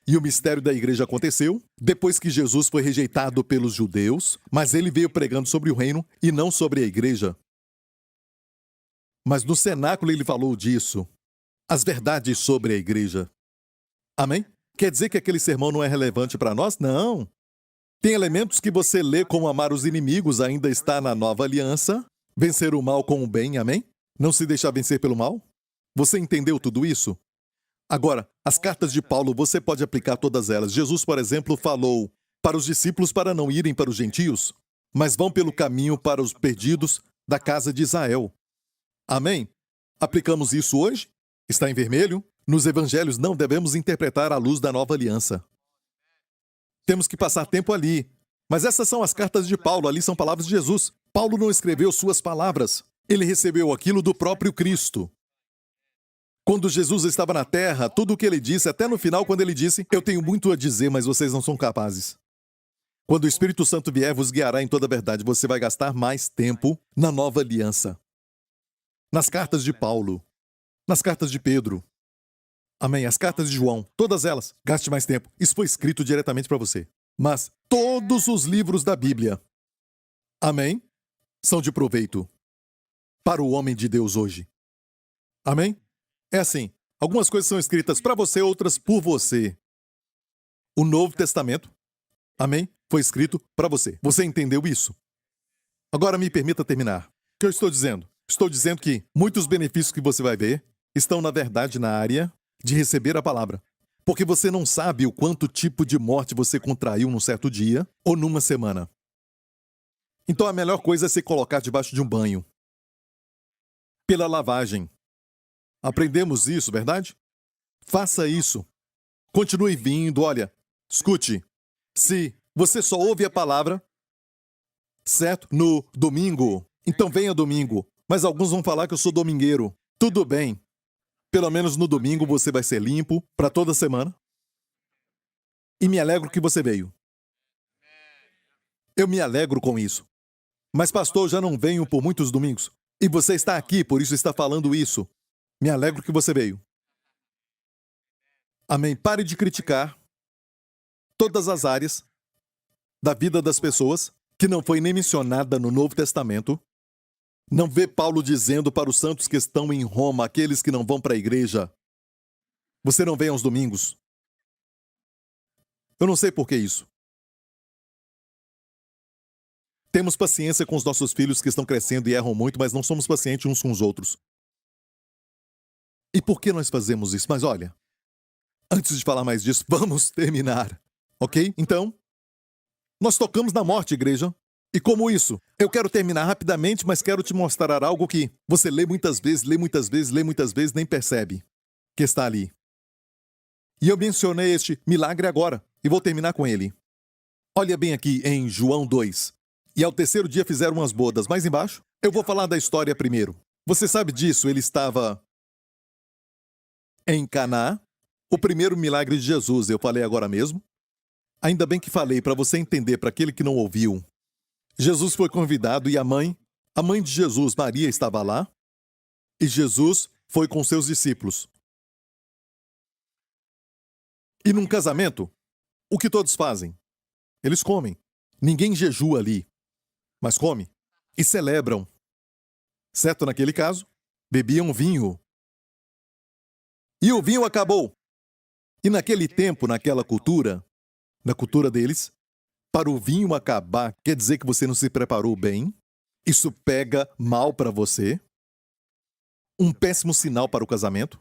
E o mistério da igreja aconteceu depois que Jesus foi rejeitado pelos judeus, mas ele veio pregando sobre o reino e não sobre a igreja. Mas no cenáculo ele falou disso, as verdades sobre a igreja. Amém? Quer dizer que aquele sermão não é relevante para nós? Não. Tem elementos que você lê como amar os inimigos, ainda está na nova aliança, vencer o mal com o bem, amém? Não se deixar vencer pelo mal? Você entendeu tudo isso? Agora, as cartas de Paulo, você pode aplicar todas elas. Jesus, por exemplo, falou para os discípulos para não irem para os gentios, mas vão pelo caminho para os perdidos da casa de Israel. Amém? Aplicamos isso hoje? Está em vermelho? Nos evangelhos não devemos interpretar à luz da nova aliança. Temos que passar tempo ali. Mas essas são as cartas de Paulo, ali são palavras de Jesus. Paulo não escreveu suas palavras. Ele recebeu aquilo do próprio Cristo. Quando Jesus estava na terra, tudo o que ele disse, até no final, quando ele disse, eu tenho muito a dizer, mas vocês não são capazes. Quando o Espírito Santo vier, vos guiará em toda a verdade. Você vai gastar mais tempo na nova aliança. Nas cartas de Paulo. Nas cartas de Pedro. Amém. As cartas de João, todas elas. Gaste mais tempo. Isso foi escrito diretamente para você. Mas todos os livros da Bíblia, amém, são de proveito para o homem de Deus hoje. Amém? É assim. Algumas coisas são escritas para você, outras por você. O Novo Testamento, amém, foi escrito para você. Você entendeu isso? Agora me permita terminar. O que eu estou dizendo? Estou dizendo que muitos benefícios que você vai ver estão, na verdade, na área de receber a palavra. Porque você não sabe o quanto tipo de morte você contraiu num certo dia ou numa semana. Então a melhor coisa é se colocar debaixo de um banho. Pela lavagem. Aprendemos isso, verdade? Faça isso. Continue vindo, olha. Escute. Se você só ouve a palavra, certo? No domingo, então venha domingo. Mas alguns vão falar que eu sou domingueiro. Tudo bem. Pelo menos no domingo você vai ser limpo para toda semana. E me alegro que você veio. Eu me alegro com isso. Mas pastor, eu já não venho por muitos domingos. E você está aqui, por isso está falando isso. Me alegro que você veio. Amém. Pare de criticar todas as áreas da vida das pessoas que não foi nem mencionada no Novo Testamento. Não vê Paulo dizendo para os santos que estão em Roma, aqueles que não vão para a igreja, você não vem aos domingos. Eu não sei por que isso. Temos paciência com os nossos filhos que estão crescendo e erram muito, mas não somos pacientes uns com os outros. E por que nós fazemos isso? Mas olha, antes de falar mais disso, vamos terminar. Ok? Então, nós tocamos na morte, igreja. E como isso? Eu quero terminar rapidamente, mas quero te mostrar algo que você lê muitas vezes, lê muitas vezes, lê muitas vezes, nem percebe que está ali. E eu mencionei este milagre agora, e vou terminar com ele. Olha bem aqui em João 2. E ao terceiro dia fizeram umas bodas. Mais embaixo, eu vou falar da história primeiro. Você sabe disso, ele estava em Caná, o primeiro milagre de Jesus, eu falei agora mesmo. Ainda bem que falei para você entender, para aquele que não ouviu. Jesus foi convidado e a mãe de Jesus, Maria, estava lá. E Jesus foi com seus discípulos. E num casamento, o que todos fazem? Eles comem. Ninguém jejua ali, mas come. E celebram. Certo, naquele caso, bebiam vinho. E o vinho acabou. E naquele tempo, naquela cultura, na cultura deles, para o vinho acabar, quer dizer que você não se preparou bem. Isso pega mal para você. Um péssimo sinal para o casamento.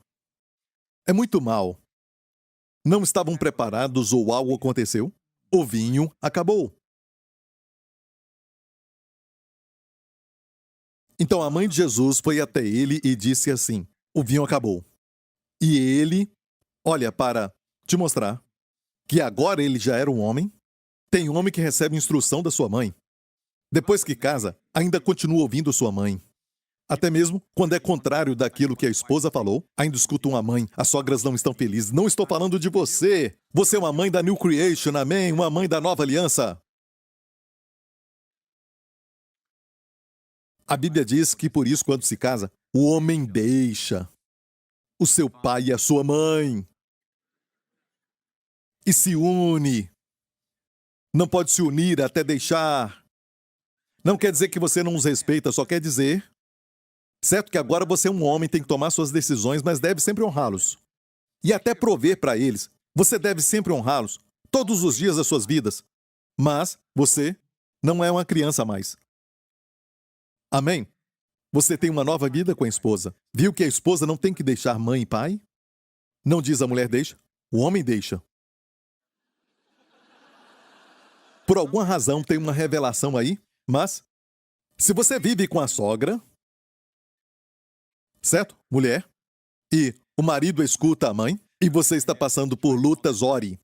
É muito mal. Não estavam preparados ou algo aconteceu. O vinho acabou. Então a mãe de Jesus foi até ele e disse assim: o vinho acabou. E ele, olha, para te mostrar que agora ele já era um homem. Tem homem que recebe instrução da sua mãe. Depois que casa, ainda continua ouvindo sua mãe. Até mesmo quando é contrário daquilo que a esposa falou, ainda escutam a mãe. As sogras não estão felizes. Não estou falando de você. Você é uma mãe da New Creation, amém? Uma mãe da nova aliança. A Bíblia diz que por isso, quando se casa, o homem deixa o seu pai e a sua mãe. e se une. Não pode se unir até deixar. Não quer dizer que você não os respeita, só quer dizer, certo, que agora você é um homem, tem que tomar suas decisões, mas deve sempre honrá-los. E até prover para eles. Você deve sempre honrá-los, todos os dias das suas vidas. Mas você não é uma criança mais. Amém? Você tem uma nova vida com a esposa. Viu que a esposa não tem que deixar mãe e pai? Não diz a mulher deixa, o homem deixa. Por alguma razão tem uma revelação aí, mas se você vive com a sogra, certo, mulher, e o marido escuta a mãe, e você está passando por lutas, ore,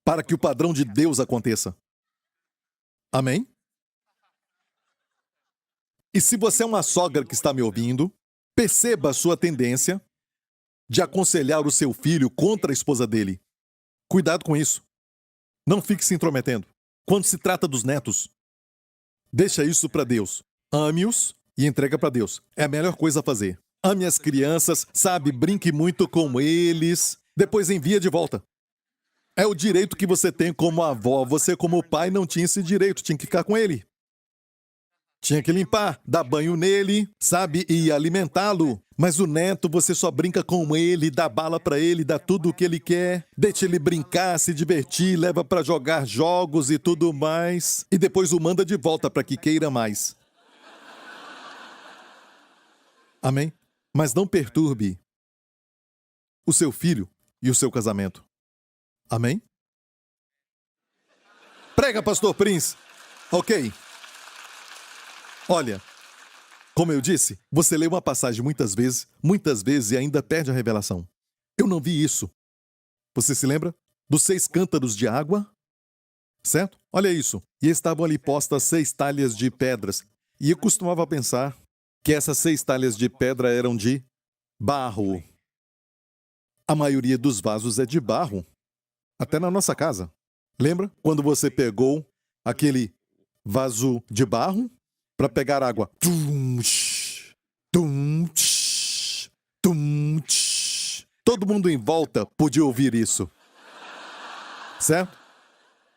para que o padrão de Deus aconteça. Amém? E se você é uma sogra que está me ouvindo, perceba a sua tendência de aconselhar o seu filho contra a esposa dele. Cuidado com isso. Não fique se intrometendo. Quando se trata dos netos, deixa isso para Deus. Ame-os e entrega para Deus. É a melhor coisa a fazer. Ame as crianças, sabe, brinque muito com eles, depois envia de volta. É o direito que você tem como avó. Você, como pai, não tinha esse direito, tinha que ficar com ele. Tinha que limpar, dar banho nele, sabe, e alimentá-lo. Mas o neto, você só brinca com ele, dá bala pra ele, dá tudo o que ele quer, deixa ele brincar, se divertir, leva pra jogar jogos e tudo mais, e depois o manda de volta pra que queira mais. Amém? Mas não perturbe o seu filho e o seu casamento. Amém? Prega, pastor Prince. Ok. Olha, como eu disse, você lê uma passagem muitas vezes e ainda perde a revelação. Eu não vi isso. Você se lembra? Dos 6 cântaros de água? Certo? Olha isso. E estavam ali postas 6 talhas de pedras. E eu costumava pensar que essas 6 talhas de pedra eram de barro. A maioria dos vasos é de barro. Até na nossa casa. Lembra quando você pegou aquele vaso de barro para pegar água? Todo mundo em volta podia ouvir isso. Certo?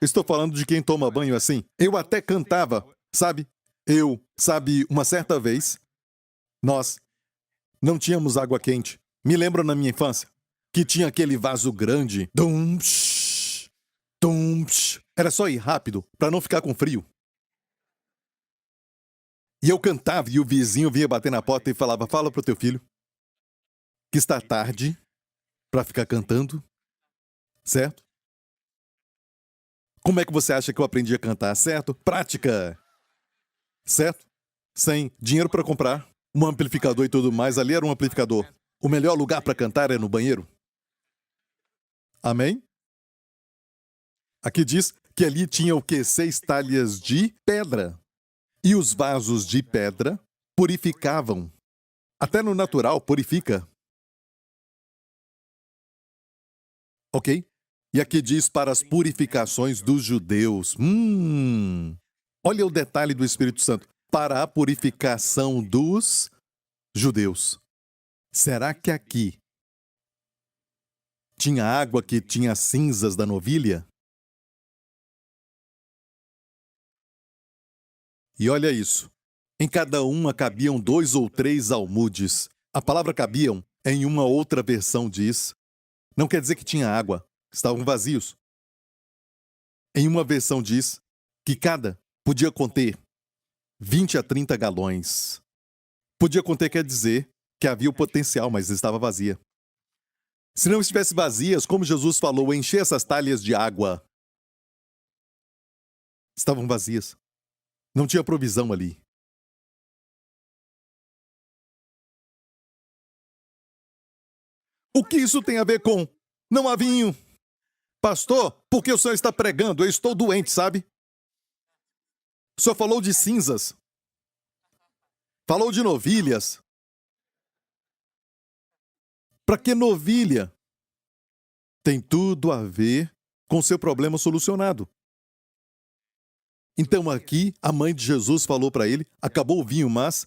Estou falando de quem toma banho assim. Eu até cantava, sabe? Uma certa vez, nós não tínhamos água quente. Me lembro na minha infância que tinha aquele vaso grande. Era só ir rápido para não ficar com frio. E eu cantava e o vizinho vinha bater na porta e falava: fala pro teu filho que está tarde para ficar cantando, certo? Como é que você acha que eu aprendi a cantar, certo? Prática, certo? Sem dinheiro para comprar um amplificador e tudo mais, ali era um amplificador. O melhor lugar para cantar é no banheiro. Amém? Aqui diz que ali tinha o quê? 6 talhas de pedra. E os vasos de pedra purificavam. Até no natural purifica. Ok? E aqui diz para as purificações dos judeus. Olha o detalhe do Espírito Santo. Para a purificação dos judeus. Será que aqui tinha água que tinha cinzas da novilha? E olha isso. Em cada uma cabiam 2 ou 3 almudes. A palavra cabiam, em uma outra versão diz, não quer dizer que tinha água, estavam vazios. Em uma versão diz que cada podia conter 20 a 30 galões. Podia conter quer dizer que havia o potencial, mas estava vazia. Se não estivesse vazias, como Jesus falou, encher essas talhas de água. Estavam vazias. Não tinha provisão ali. O que isso tem a ver com não há vinho? Pastor, por que o senhor está pregando? Eu estou doente, sabe? O senhor falou de cinzas. Falou de novilhas. Para que novilha? Tem tudo a ver com seu problema solucionado. Então aqui, a mãe de Jesus falou para ele, acabou o vinho, mas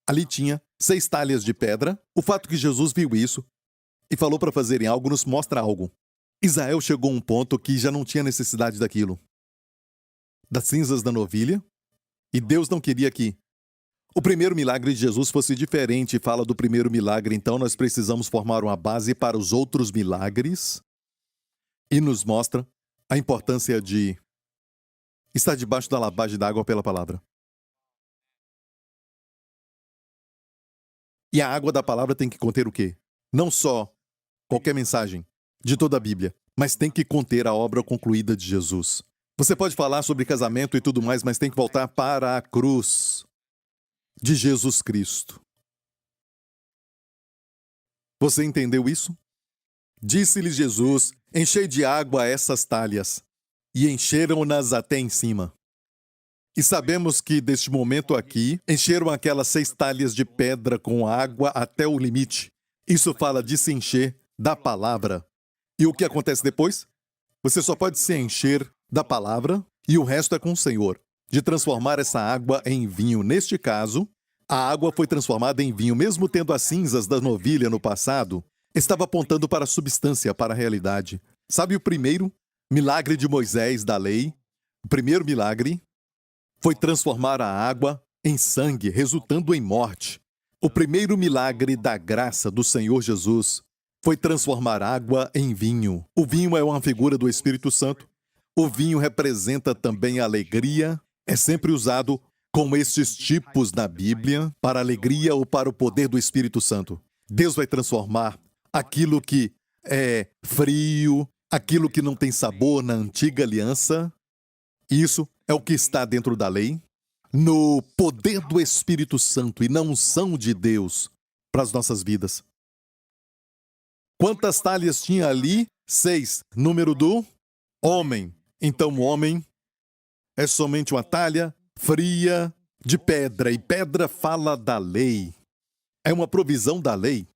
ali tinha 6 talhas de pedra. O fato que Jesus viu isso e falou para fazerem algo nos mostra algo. Israel chegou a um ponto que já não tinha necessidade daquilo. Das cinzas da novilha. E Deus não queria que o primeiro milagre de Jesus fosse diferente. Fala do primeiro milagre, então nós precisamos formar uma base para os outros milagres. E nos mostra a importância de estar debaixo da lavagem da água pela palavra. E a água da palavra tem que conter o quê? Não só qualquer mensagem de toda a Bíblia, mas tem que conter a obra concluída de Jesus. Você pode falar sobre casamento e tudo mais, mas tem que voltar para a cruz de Jesus Cristo. Você entendeu isso? Disse-lhes Jesus: enchei de água essas talhas. E encheram-nas até em cima. E sabemos que, deste momento aqui, encheram aquelas 6 talhas de pedra com água até o limite. Isso fala de se encher da palavra. E o que acontece depois? Você só pode se encher da palavra e o resto é com o Senhor. De transformar essa água em vinho. Neste caso, a água foi transformada em vinho, mesmo tendo as cinzas da novilha no passado, estava apontando para a substância, para a realidade. Sabe o primeiro milagre de Moisés da lei? O primeiro milagre foi transformar a água em sangue, resultando em morte. O primeiro milagre da graça do Senhor Jesus foi transformar água em vinho. O vinho é uma figura do Espírito Santo. O vinho representa também a alegria. É sempre usado com estes tipos na Bíblia para a alegria ou para o poder do Espírito Santo. Deus vai transformar aquilo que é frio, aquilo que não tem sabor na antiga aliança. Isso é o que está dentro da lei, no poder do Espírito Santo e na unção de Deus para as nossas vidas. Quantas talhas tinha ali? 6. Número do homem. Então o homem é somente uma talha fria de pedra, e pedra fala da lei. É uma provisão da lei.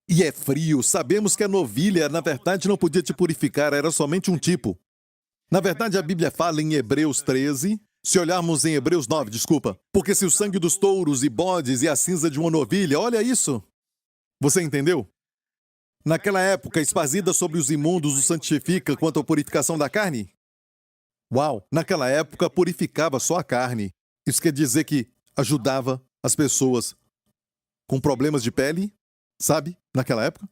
E é frio. Sabemos que a novilha, na verdade, não podia te purificar, era somente um tipo. Na verdade, a Bíblia fala em Hebreus 13, se olharmos em Hebreus 9, desculpa, porque se o sangue dos touros e bodes e a cinza de uma novilha, olha isso. Você entendeu? Naquela época, esparcida sobre os imundos o santifica quanto à purificação da carne? Uau! Naquela época, purificava só a carne. Isso quer dizer que ajudava as pessoas com problemas de pele, sabe? Naquela época.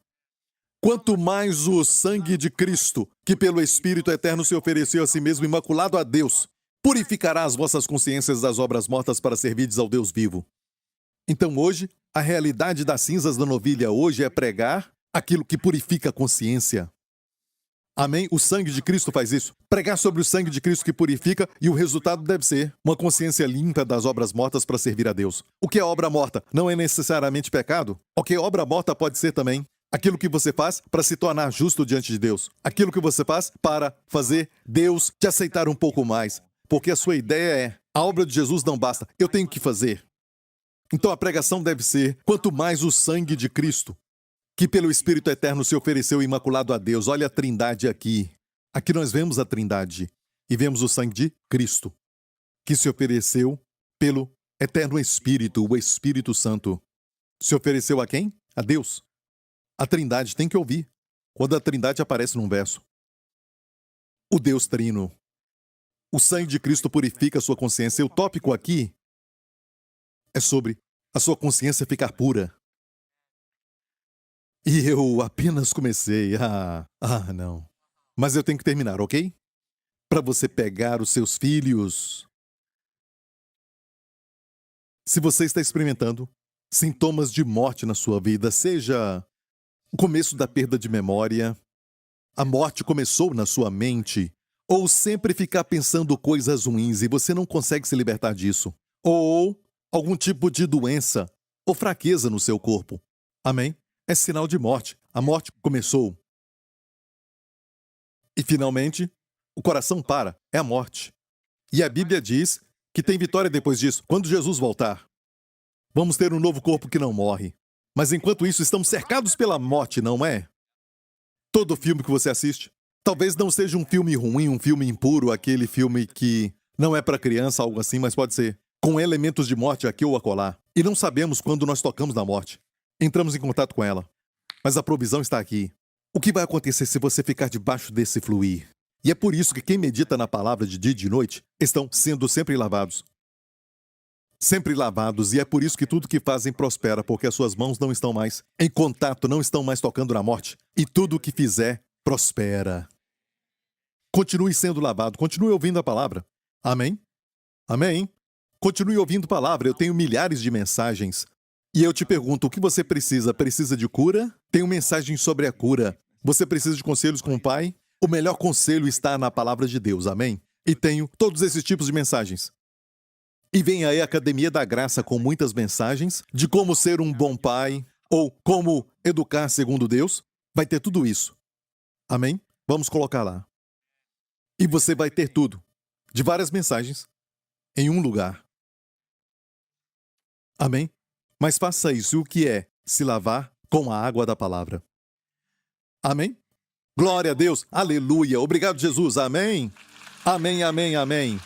Quanto mais o sangue de Cristo, que pelo Espírito Eterno se ofereceu a si mesmo imaculado a Deus, purificará as vossas consciências das obras mortas para servirdes ao Deus vivo. Então hoje, a realidade das cinzas da novilha hoje é pregar aquilo que purifica a consciência. Amém? O sangue de Cristo faz isso. Pregar sobre o sangue de Cristo que purifica, e o resultado deve ser uma consciência limpa das obras mortas para servir a Deus. O que é obra morta? Não é necessariamente pecado. O que obra morta pode ser também aquilo que você faz para se tornar justo diante de Deus. Aquilo que você faz para fazer Deus te aceitar um pouco mais. Porque a sua ideia é, a obra de Jesus não basta, eu tenho que fazer. Então a pregação deve ser, quanto mais o sangue de Cristo, que pelo Espírito Eterno se ofereceu imaculado a Deus. Olha a trindade aqui. Aqui nós vemos a trindade e vemos o sangue de Cristo, que se ofereceu pelo Eterno Espírito, o Espírito Santo. Se ofereceu a quem? A Deus. A trindade tem que ouvir quando a trindade aparece num verso. O Deus Trino. O sangue de Cristo purifica a sua consciência. O tópico aqui é sobre a sua consciência ficar pura. E eu apenas comecei. Não. Mas eu tenho que terminar, ok? Para você pegar os seus filhos. Se você está experimentando sintomas de morte na sua vida, seja o começo da perda de memória, a morte começou na sua mente, ou sempre ficar pensando coisas ruins e você não consegue se libertar disso, ou algum tipo de doença ou fraqueza no seu corpo. Amém? É sinal de morte. A morte começou. E finalmente, o coração para. É a morte. E a Bíblia diz que tem vitória depois disso. Quando Jesus voltar, vamos ter um novo corpo que não morre. Mas enquanto isso, estamos cercados pela morte, não é? Todo filme que você assiste, talvez não seja um filme ruim, um filme impuro, aquele filme que não é para criança, algo assim, mas pode ser com elementos de morte aqui ou acolá. E não sabemos quando nós tocamos na morte. Entramos em contato com ela. Mas a provisão está aqui. O que vai acontecer se você ficar debaixo desse fluir? E é por isso que quem medita na palavra de dia e de noite estão sendo sempre lavados. Sempre lavados, e é por isso que tudo que fazem prospera, porque as suas mãos não estão mais em contato, não estão mais tocando na morte, e tudo o que fizer prospera. Continue sendo lavado, continue ouvindo a palavra. Amém? Amém? Continue ouvindo a palavra, eu tenho milhares de mensagens. E eu te pergunto, o que você precisa? Precisa de cura? Tenho mensagem sobre a cura. Você precisa de conselhos com o Pai? O melhor conselho está na palavra de Deus, amém? E tenho todos esses tipos de mensagens. E vem aí a Academia da Graça com muitas mensagens de como ser um bom pai ou como educar segundo Deus. Vai ter tudo isso. Amém? Vamos colocar lá. E você vai ter tudo, de várias mensagens, em um lugar. Amém? Mas faça isso. E o que é se lavar com a água da palavra? Amém? Glória a Deus. Aleluia. Obrigado, Jesus. Amém. Amém, amém, amém.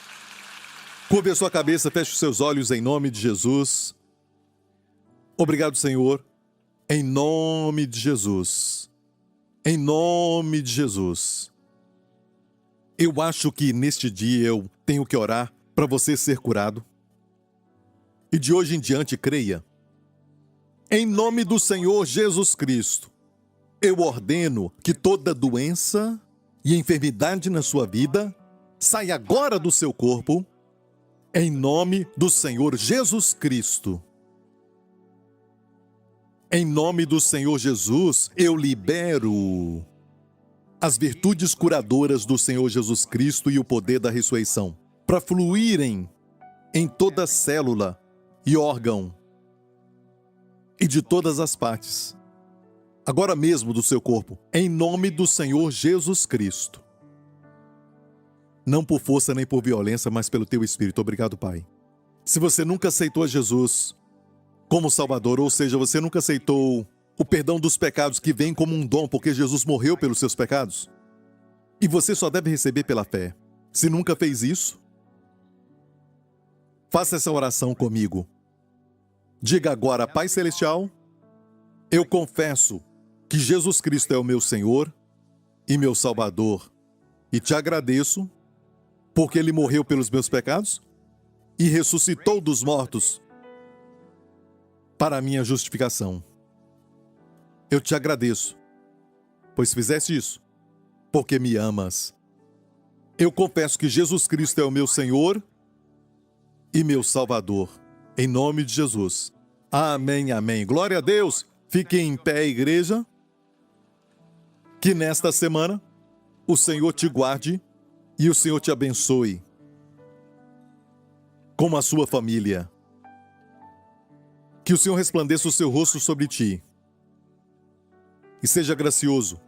Curve a sua cabeça, feche os seus olhos em nome de Jesus. Obrigado, Senhor. Em nome de Jesus. Em nome de Jesus. Eu acho que neste dia eu tenho que orar para você ser curado. E de hoje em diante, creia. Em nome do Senhor Jesus Cristo, eu ordeno que toda doença e enfermidade na sua vida saia agora do seu corpo, em nome do Senhor Jesus Cristo. Em nome do Senhor Jesus, eu libero as virtudes curadoras do Senhor Jesus Cristo e o poder da ressurreição para fluírem em toda célula e órgão e de todas as partes, agora mesmo do seu corpo, em nome do Senhor Jesus Cristo. Não por força nem por violência, mas pelo teu Espírito. Obrigado, Pai. Se você nunca aceitou a Jesus como Salvador, ou seja, você nunca aceitou o perdão dos pecados que vem como um dom, porque Jesus morreu pelos seus pecados, e você só deve receber pela fé. Se nunca fez isso, faça essa oração comigo. Diga agora: Pai Celestial, eu confesso que Jesus Cristo é o meu Senhor e meu Salvador, e te agradeço porque Ele morreu pelos meus pecados e ressuscitou dos mortos para a minha justificação. Eu te agradeço, pois fizeste isso, porque me amas. Eu confesso que Jesus Cristo é o meu Senhor e meu Salvador. Em nome de Jesus. Amém, amém. Glória a Deus. Fiquem em pé, igreja. Que nesta semana o Senhor te guarde e o Senhor te abençoe, como a sua família. Que o Senhor resplandeça o seu rosto sobre ti e seja gracioso.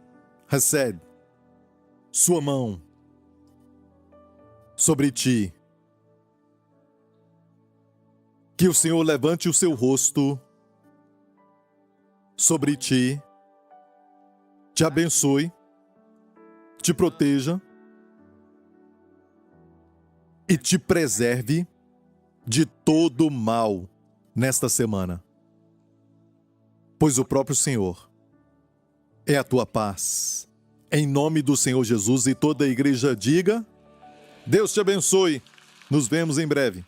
Recebe sua mão sobre ti. Que o Senhor levante o seu rosto sobre ti, te abençoe, te proteja e te preserve de todo mal nesta semana. Pois o próprio Senhor é a tua paz. Em nome do Senhor Jesus, e toda a igreja diga: Deus te abençoe. Nos vemos em breve.